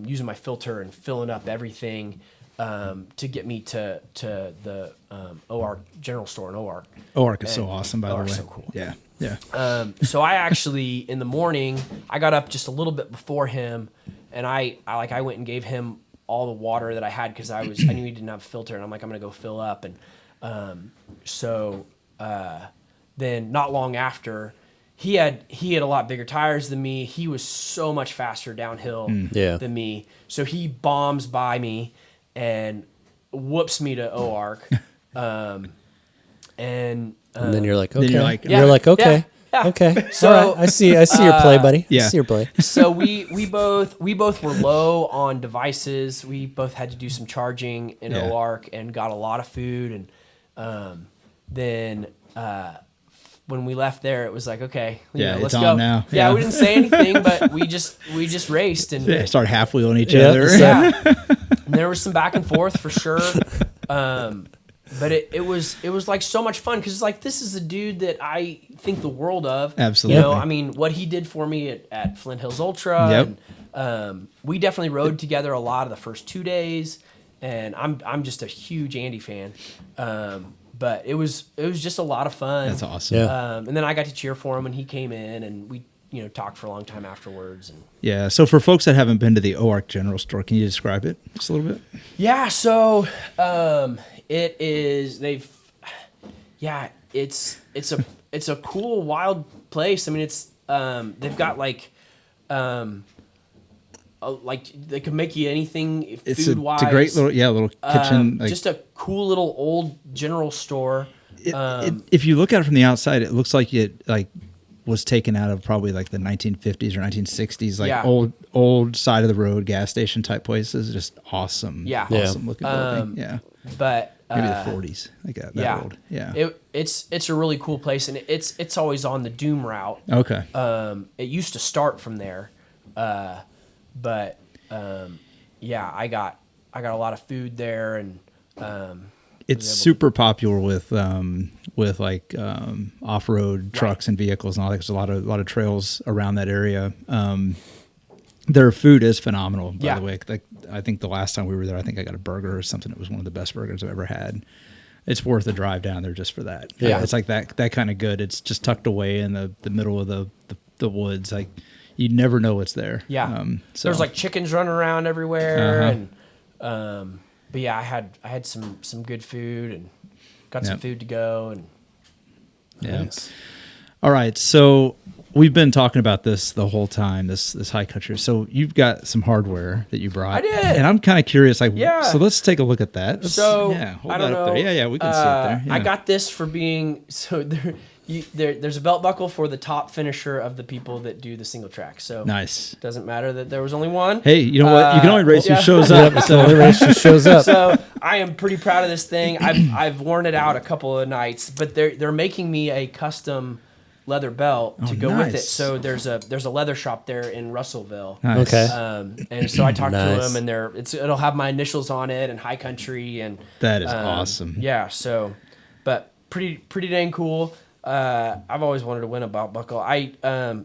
using my filter and filling up everything to get me to the OARC general store in OARC. OARC is so awesome, by the way. So cool. Yeah. So I actually, in the morning, I got up just a little bit before him, and I went and gave him all the water that I had because I knew he didn't have a filter, and I'm like, I'm gonna go fill up. And then not long after, he had a lot bigger tires than me. He was so much faster downhill than me. So he bombs by me and whoops me to OARC. And then you're like, okay. Yeah. Okay. So right. I see your play, buddy. I see your play. So we both were low on devices. We both had to do some charging in OARC and got a lot of food. And then when we left there, it was like, okay, let's go now. Yeah, we didn't say anything, but we just raced and started half wheeling each other. Yeah. And there was some back and forth for sure. But it was like so much fun because it's like, this is a dude that I think the world of. Absolutely. I mean, what he did for me at Flint Hills Ultra. And, we definitely rode together a lot of the first 2 days, and I'm just a huge Andy fan. But it was just a lot of fun. That's awesome. Yeah. And then I got to cheer for him when he came in, and we talked for a long time afterwards. And yeah. So for folks that haven't been to the OARC General Store, can you describe it just a little bit? Yeah. So it is. It's a cool, wild place. I mean, it's they've got like they can make you anything food wise. It's a great little kitchen. Just a cool little old general store. If you look at it from the outside, it looks like was taken out of probably like the 1950s or 1960s, like Yeah. old side of the road gas station type places. Just awesome. Yeah. Awesome looking building. Yeah. But Maybe the 40s. Like that old. Yeah. It's a really cool place, and it's always on the Doom route. Okay. It used to start from there, but yeah, I got a lot of food there, and it's super popular with like off-road trucks and vehicles and all that. There's a lot of trails around that area. Their food is phenomenal, by the way. Like, I think the last time we were there, I think I got a burger or something. It was one of the best burgers I've ever had. It's worth a drive down there just for that. Yeah. It's like that kind of good. It's just tucked away in the middle of the woods. Like, you never know it's there. Yeah. So There's like chickens running around everywhere, and but yeah, I had some good food and got some food to go, and Nice. All right, so we've been talking about this the whole time, this high country. So you've got some hardware that you brought. I did. And I'm kind of curious, like, Yeah. so let's take a look at that. So hold I that don't up know. there. Yeah, we can see it there. Yeah. I got this for being there's a belt buckle for the top finisher of the people that do the single track. So Nice. doesn't matter that there was only one. Hey, you know what? You can only race who yeah. shows up. So the race just shows up. So I am pretty proud of this thing. I've worn it out a couple of nights, but they're making me a custom leather belt to go with it. nice. So there's a leather shop there in Russellville. Nice. Okay. And so I talked to Nice. them, and it'll have my initials on it and high country, and That is awesome. yeah. So, but pretty dang cool. I've always wanted to win a belt buckle. I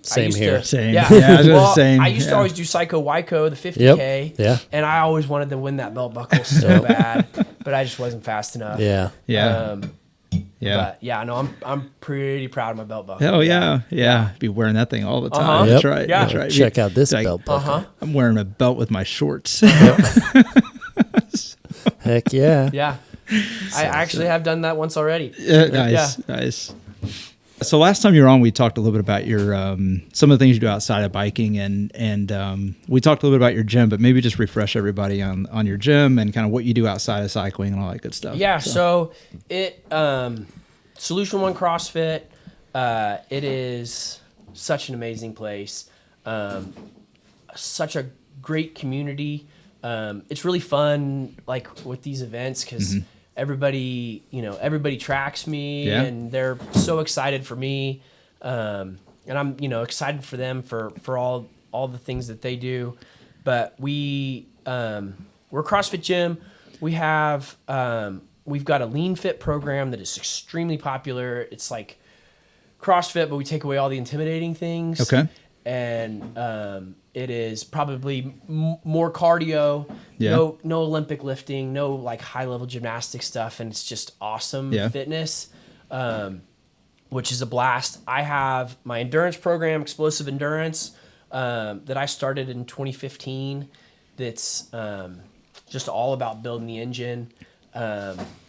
Same used here. To, Same. Yeah, Yeah, I was well, saying, I used to yeah. always do Psycho Wyco, the 50K. Yeah. And I always wanted to win that belt buckle so bad, but I just wasn't fast enough. Yeah. Yeah. Yeah. But yeah, no, I'm pretty proud of my belt buckle. Oh yeah. Be wearing that thing all the time. Uh-huh. That's Yep. right. Yeah. That's right. Check out this Like, belt buckle. I'm wearing a belt with my shorts. Heck yeah. Yeah. I actually have done that once already. Nice. So last time you were on, we talked a little bit about your some of the things you do outside of biking, and we talked a little bit about your gym, but maybe just refresh everybody on your gym and kind of what you do outside of cycling and all that good stuff. Yeah, so it Solution One CrossFit, it is such an amazing place, such a great community. It's really fun, like with these events, because everybody tracks me, and they're so excited for me, and I'm excited for them for all the things that they do. But we're a CrossFit gym. We have we've got a lean fit program that is extremely popular. It's like CrossFit, but we take away all the intimidating things. Okay. And it is probably more cardio, no Olympic lifting, no like high level gymnastic stuff, and it's just awesome fitness, which is a blast. I have my endurance program, Explosive Endurance, that I started in 2015. That's just all about building the engine.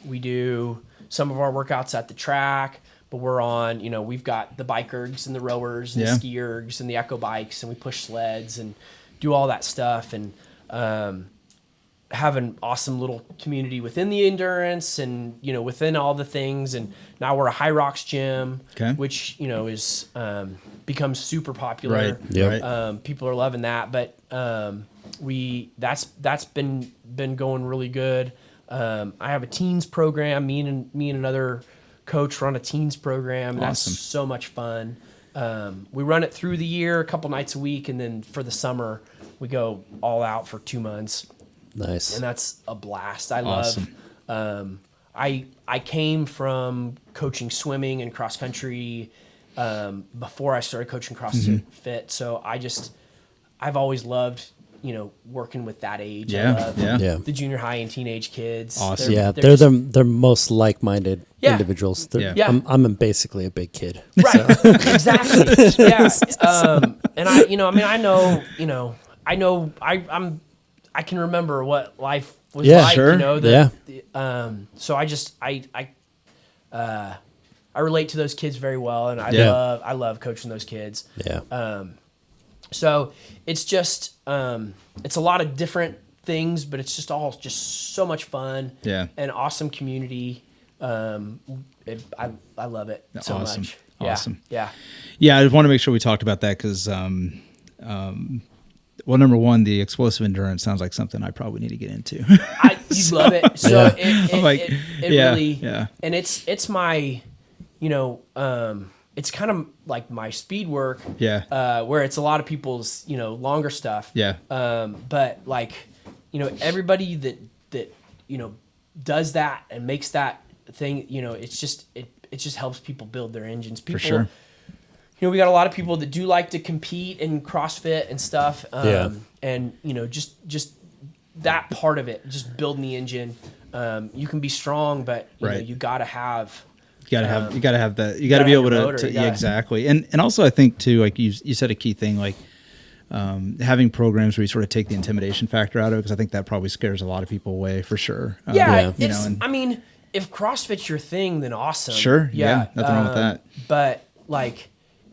We do some of our workouts at the track. But we're on, we've got the bike ergs and the rowers and the ski ergs and the echo bikes, and we push sleds and do all that stuff, and have an awesome little community within the endurance and, within all the things. And now we're a High Rocks gym, which, is become super popular. Right. Yep. People are loving that, but that's been going really good. I have a teens program. Me and another coach run a teens program. And Awesome. That's so much fun. We run it through the year, a couple nights a week, and then for the summer we go all out for 2 months. Nice. And that's a blast. I Awesome. love. I came from coaching swimming and cross country before I started coaching CrossFit. So I've always loved working with that age. I love the junior high and teenage kids. Awesome. They're the most like-minded individuals. I'm basically a big kid. Right. Exactly. Yeah. And I can remember what life was like. Sure. So I relate to those kids very well, and I love coaching those kids. Yeah. So it's just it's a lot of different things, but it's just all just so much fun. Yeah. An awesome community. I love it so Awesome. much. Yeah. Awesome. Yeah. Yeah, I just want to make sure we talked about that because, well, number one, the explosive endurance sounds like something I probably need to get into. You'd love it. So it yeah, really, yeah. And it's my, it's kind of like my speed work. Yeah. Where it's a lot of people's, longer stuff. Yeah. But like, everybody that does that and makes that thing, it's just it just helps people build their engines. People, For sure. We got a lot of people that do like to compete in CrossFit and stuff. And just that part of it, just building the engine. You can be strong, but you gotta have. You gotta have that. You gotta be able to yeah, exactly. And also I think too, like you said a key thing, like having programs where you sort of take the intimidation factor out of it, because I think that probably scares a lot of people away for sure. I mean, if CrossFit's your thing, then awesome. Sure. Yeah. Nothing wrong with that. But like,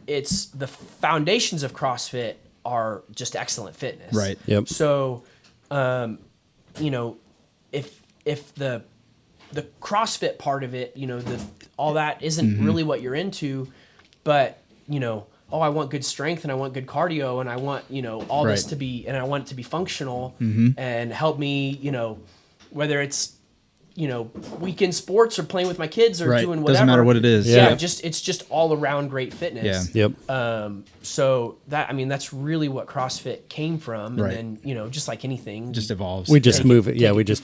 it's the foundations of CrossFit are just excellent fitness. Right. Yep. So, if the CrossFit part of it, all that isn't really what you're into, but I want good strength and I want good cardio and I want all this to be, and I want it to be functional and help me, whether it's weekend sports or playing with my kids or doing whatever. Doesn't matter what it is. Yeah. It's just all around great fitness. Yeah. Yep. So that's really what CrossFit came from. And then, just like anything, just evolves. We just move it. Yeah. We just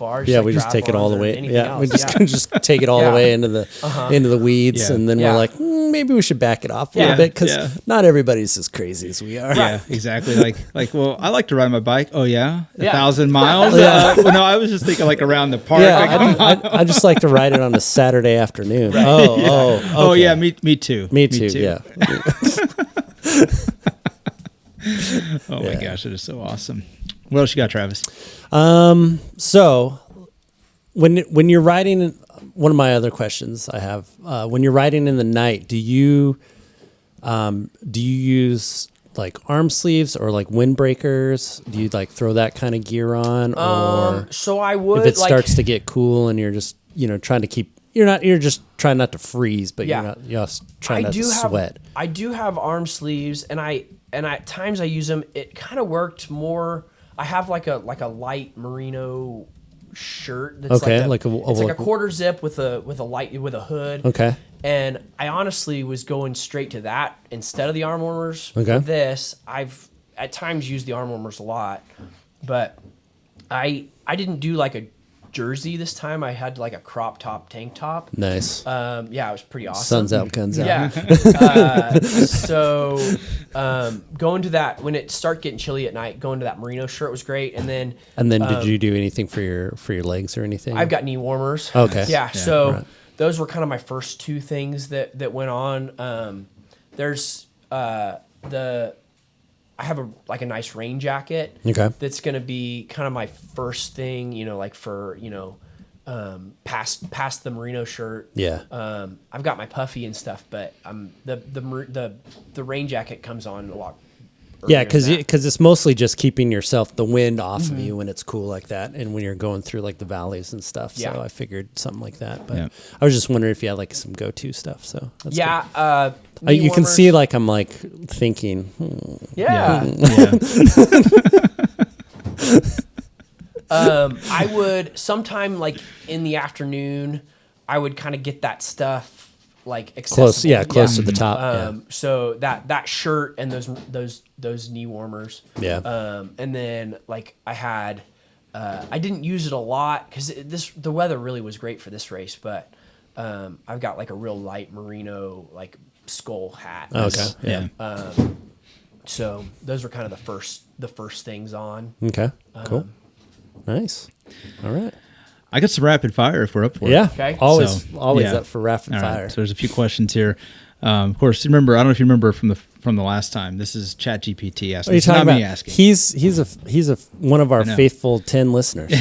take it all the way. Yeah. We just take it all the way into the weeds. And then we're like, maybe we should back it off a little bit because not everybody's as crazy as we are. Yeah, exactly. Like, well, I like to ride my bike. Oh yeah. 1,000 miles. Well, no, I was just thinking like around the park. Yeah. I just like to ride it on a Saturday afternoon. Right. Oh, yeah. Me too. Me too. Yeah. Oh my gosh, it is so awesome. What else you got, Travis? So when you're riding, one of my other questions I have, when you're riding in the night, do you use like arm sleeves or like windbreakers? Do you like throw that kind of gear on, or so I would, if it starts to get cool and you're just trying to keep, you're just trying not to freeze, but you're just trying not to sweat. I do have arm sleeves, and at times I use them. It kind of worked more. I have like a light merino shirt that's like a quarter zip with a hood. Okay. And I honestly was going straight to that instead of the arm warmers. Okay. For this, I've at times used the arm warmers a lot, but I didn't do like a jersey this time. I had like a crop top tank top. Nice. It was pretty awesome. Sun's out, guns out. Yeah. So going to that when it started getting chilly at night, going to that merino shirt was great. And then did you do anything for your legs or anything? I've got knee warmers. Okay. Yeah. So those were kind of my first two things that went on. There's I have a nice rain jacket. Okay. That's going to be kind of my first thing, like for, past the merino shirt. Yeah. I've got my puffy and stuff, but the rain jacket comes on a lot. Yeah, because it's mostly just keeping the wind off of you when it's cool like that, and when you're going through like the valleys and stuff. So I figured something like that. But I was just wondering if you had like some go-to stuff. So that's good. You can see like I'm like thinking. I would sometime like in the afternoon, I would kind of get that stuff like accessible. Close to the top. So that shirt and those knee warmers. Yeah. And then like I had, I didn't use it a lot because the weather really was great for this race, but I've got like a real light merino like skull hat. Okay. Yeah. So those were kind of the first things on. Okay. Cool. Nice. All right. I got some rapid fire if we're up for it. Yeah. Okay. Always up for rapid fire. So there's a few questions here. Of course, remember, I don't know if you remember from the last time. This is ChatGPT asking. What are you talking about? Me asking. He's one of our faithful 10 listeners. I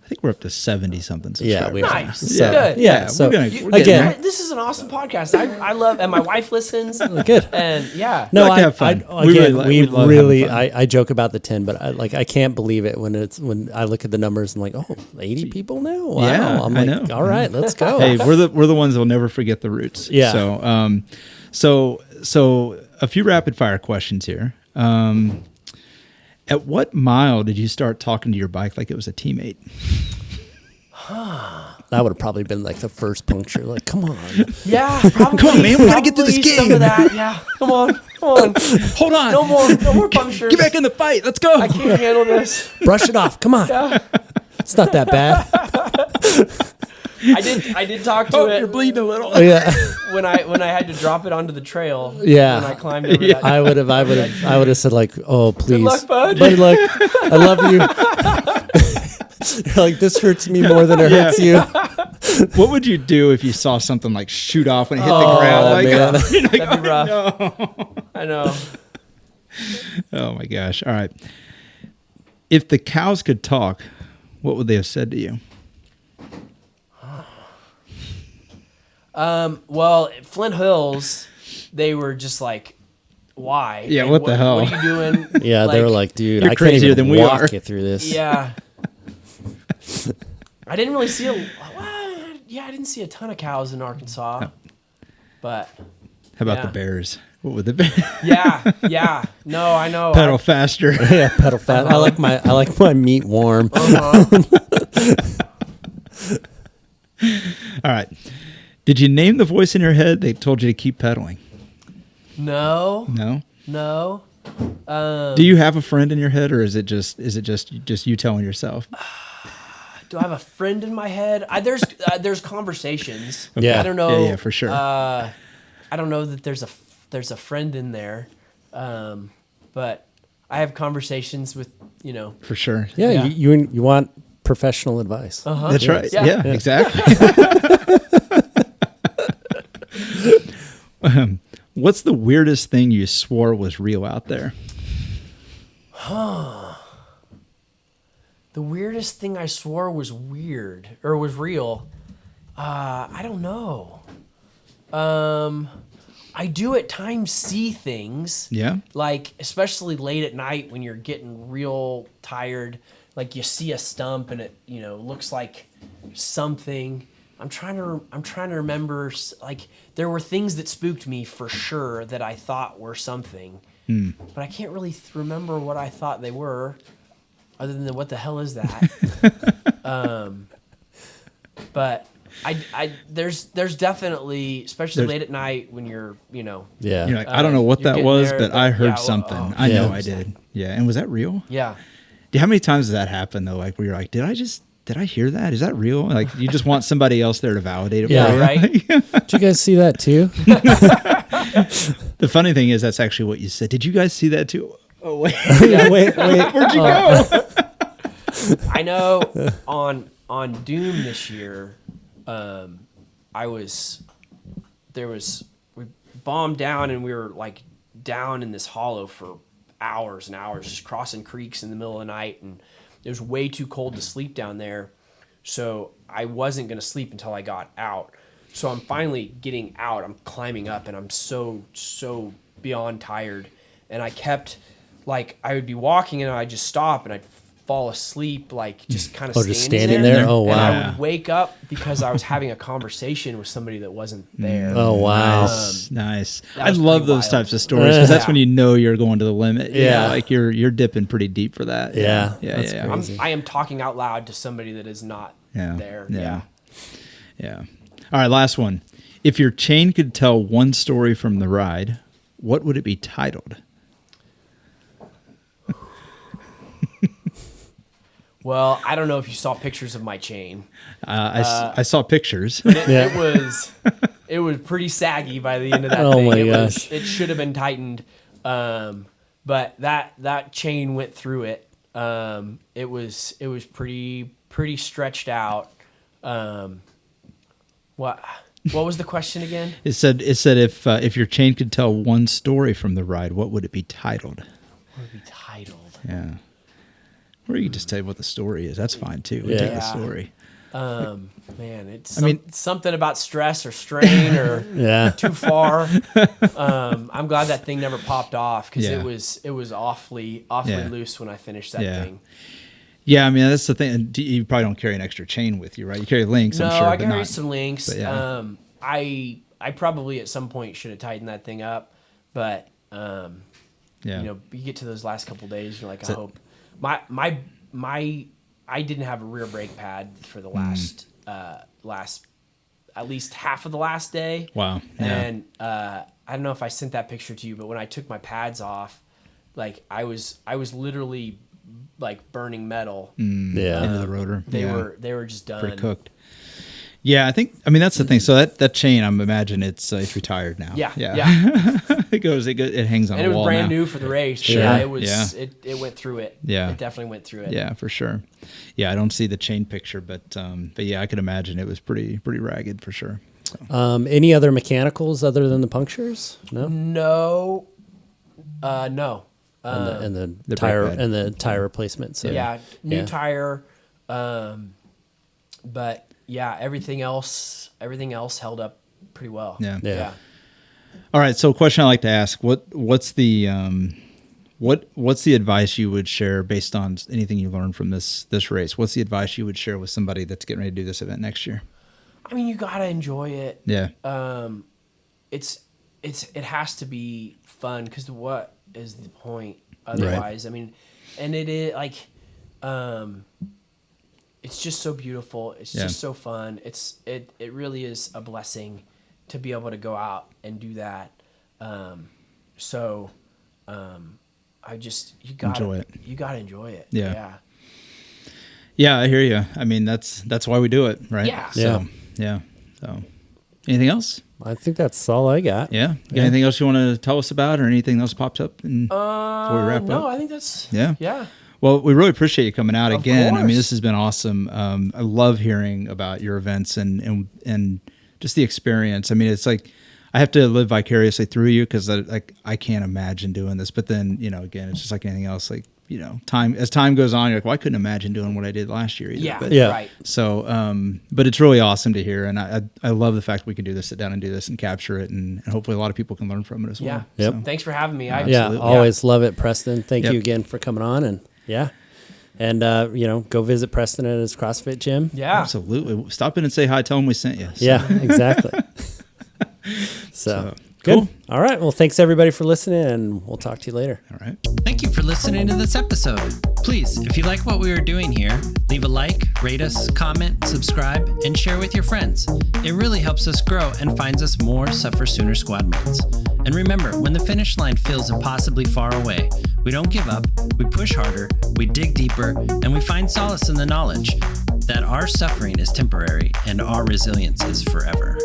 think we're up to 70 something Yeah, subscribers. we are. Nice. So, Good. Yeah, so we're You- getting again- there. this is an awesome podcast. I love, and my wife listens. Good. And yeah. No, like to have fun. We love having fun. I joke about the 10, but I can't believe it when I look at the numbers and I'm like, oh, 80 people now. Wow. Yeah, I'm I like, know. all right, let's go. Hey, we're the ones that'll never forget the roots. Yeah. So a few rapid fire questions here. At what mile did you start talking to your bike like it was a teammate? That would have probably been like the first puncture. Like, come on. Yeah. Probably, Come on, man, we gotta get to this probably Some game. of that. Yeah. Come on. Hold on. No more punctures. Get back in the fight. Let's go. I can't handle this. Brush it off. Come on. It's not that bad. I did talk to it. You're bleeding a little. Oh, yeah. when I had to drop it onto the trail. Yeah. When I climbed over that. I would have said like, oh, please. luck, bud. Good luck. I love you. You're like, this hurts me more than it hurts you. What would you do if you saw something like shoot off when it hit the Oh, ground? Like, man. you're like, That'd be rough. no. I know. Oh my gosh. All right. If the cows could talk, what would they have said to you? Well, Flint Hills, they were just like, why? Yeah, And what the hell? What are you doing? Yeah, they were like, dude, You're I can't crazier even than we walk are. you through this. Yeah. I didn't really see I didn't see a ton of cows in Arkansas. But How about Yeah. the bears? What would the bears? yeah. No, I know. Pedal faster. Yeah, pedal fat. I like my meat warm. All right. Did you name the voice in your head? They told you to keep pedaling. No. No. Do you have a friend in your head, or is it just you telling yourself? Do I have a friend in my head? There's conversations. Yeah. I don't know. Yeah, for sure. I don't know that there's a friend in there, but I have conversations with For sure. Yeah, Yeah. You want professional advice. That's right. Yeah. Yeah, exactly. What's the weirdest thing you swore was real out there? The weirdest thing I swore was weird or was real. I don't know. I do at times see things. Yeah. Like, especially late at night when you're getting real tired, like you see a stump and it, looks like something. I'm trying to remember, like, there were things that spooked me for sure that I thought were something, but I can't really remember what I thought they were, other than what the hell is that? But there's definitely, especially late at night when you're, Yeah. You're like, I don't know what you're that getting was, there, but but I heard yeah, something. oh, I know yeah. I did. Yeah. And was that real? yeah. How many times does that happen though? Like where you're like, did I hear that? Is that real? Like you just want somebody else there to validate it. Yeah, for you. right. Did you guys see that too? The funny thing is that's actually what you said. Did you guys see that too? Oh wait. Yeah, wait. Where'd you go? I know on Doom this year, we bombed down and we were like down in this hollow for hours and hours, just crossing creeks in the middle of the night, and it was way too cold to sleep down there. So I wasn't going to sleep until I got out. So I'm finally getting out. I'm climbing up and I'm so beyond tired. And I kept, like, I would be walking and I'd just stop and I'd fall asleep, like just kind of just standing there? Oh, And wow. I would wake up because I was having a conversation with somebody that wasn't there. Oh, wow. Nice. that I was love pretty those wild. types of stories because that's Yeah. when you know you're going to the limit. You Yeah. know, like you're dipping pretty deep for that. Yeah, Yeah. that's Yeah. crazy. I am talking out loud to somebody that is not Yeah. there. Yeah. Yeah. All right. Last one. If your chain could tell one story from the ride, what would it be titled? Well, I don't know if you saw pictures of my chain. I saw pictures. It was pretty saggy by the end of that Oh thing. my It gosh. it should have been tightened, but that chain went through it. It was pretty stretched out. What was the question again? It said if your chain could tell one story from the ride, what would it be titled? What would be titled? Yeah. Or you can just tell you what the story is. That's fine too. We take the story. Man, it's something about stress or strain or too far. I'm glad that thing never popped off because it was awfully loose when I finised that thing. Yeah, I mean that's the thing. You probably don't carry an extra chain with you, right? You carry links. No, I'm sure, I but carry not, some links. But yeah. I probably at some point should have tightened that thing up, but you get to those last couple days, you're like, I hope I didn't have a rear brake pad for the last at least half of the last day. Wow. Yeah. And I don't know if I sent that picture to you, but when I took my pads off, like I was literally like burning metal into the rotor. They were just done. Pretty cooked. Yeah, I mean that's the thing. So that chain, I'm imagine it's retired now. Yeah. it hangs on and a it was wall brand now. new for the race. Sure. Yeah, it was. It went through it. Yeah, it definitely went through it. Yeah, for sure. Yeah, I don't see the chain picture, but yeah, I could imagine it was pretty ragged for sure. So. Any other mechanicals other than the punctures? No. No. And the tire and the tire replacement. So new tire. But yeah, everything else held up pretty well. Yeah. All right. So, a question I like to ask: what's the advice you would share based on anything you learned from this race? What's the advice you would share with somebody that's getting ready to do this event next year? I mean, you gotta enjoy it. Yeah. It has to be fun because what is the point otherwise? Right. I mean, and it is like, it's just so beautiful. It's just so fun. It really is a blessing to be able to go out and do that. You gotta enjoy it. You gotta enjoy it. Yeah. Yeah, I hear you. I mean, that's why we do it, right? Yeah. So, So, anything else? I think that's all I got. Yeah. Anything else you want to tell us about, or anything else popped up before we wrap up? No, I think that's yeah. Well, we really appreciate you coming out again. Course. I mean, this has been awesome. I love hearing about your events and just the experience. I mean, it's like I have to live vicariously through you because I can't imagine doing this. But then, again, it's just like anything else. Like, as time goes on, you're like, well, I couldn't imagine doing what I did last year either. Right. So, but it's really awesome to hear. And I love the fact we can do this, sit down and do this and capture it. And hopefully a lot of people can learn from it as well. Yeah. Yep. So. Thanks for having me. Always love it, Preston. Thank you again for coming on. And go visit Preston at his CrossFit gym. Yeah. Absolutely. Stop in and say hi. Tell him we sent you. So. Yeah, exactly. So good. Cool. All right. Well, thanks everybody for listening, and we'll talk to you later. All right. Thank you for listening to this episode. Please, if you like what we are doing here, leave a like, rate us, comment, subscribe, and share with your friends. It really helps us grow and finds us more SufferSooner squad mates. And remember, when the finish line feels impossibly far away, we don't give up, we push harder, we dig deeper, and we find solace in the knowledge that our suffering is temporary and our resilience is forever.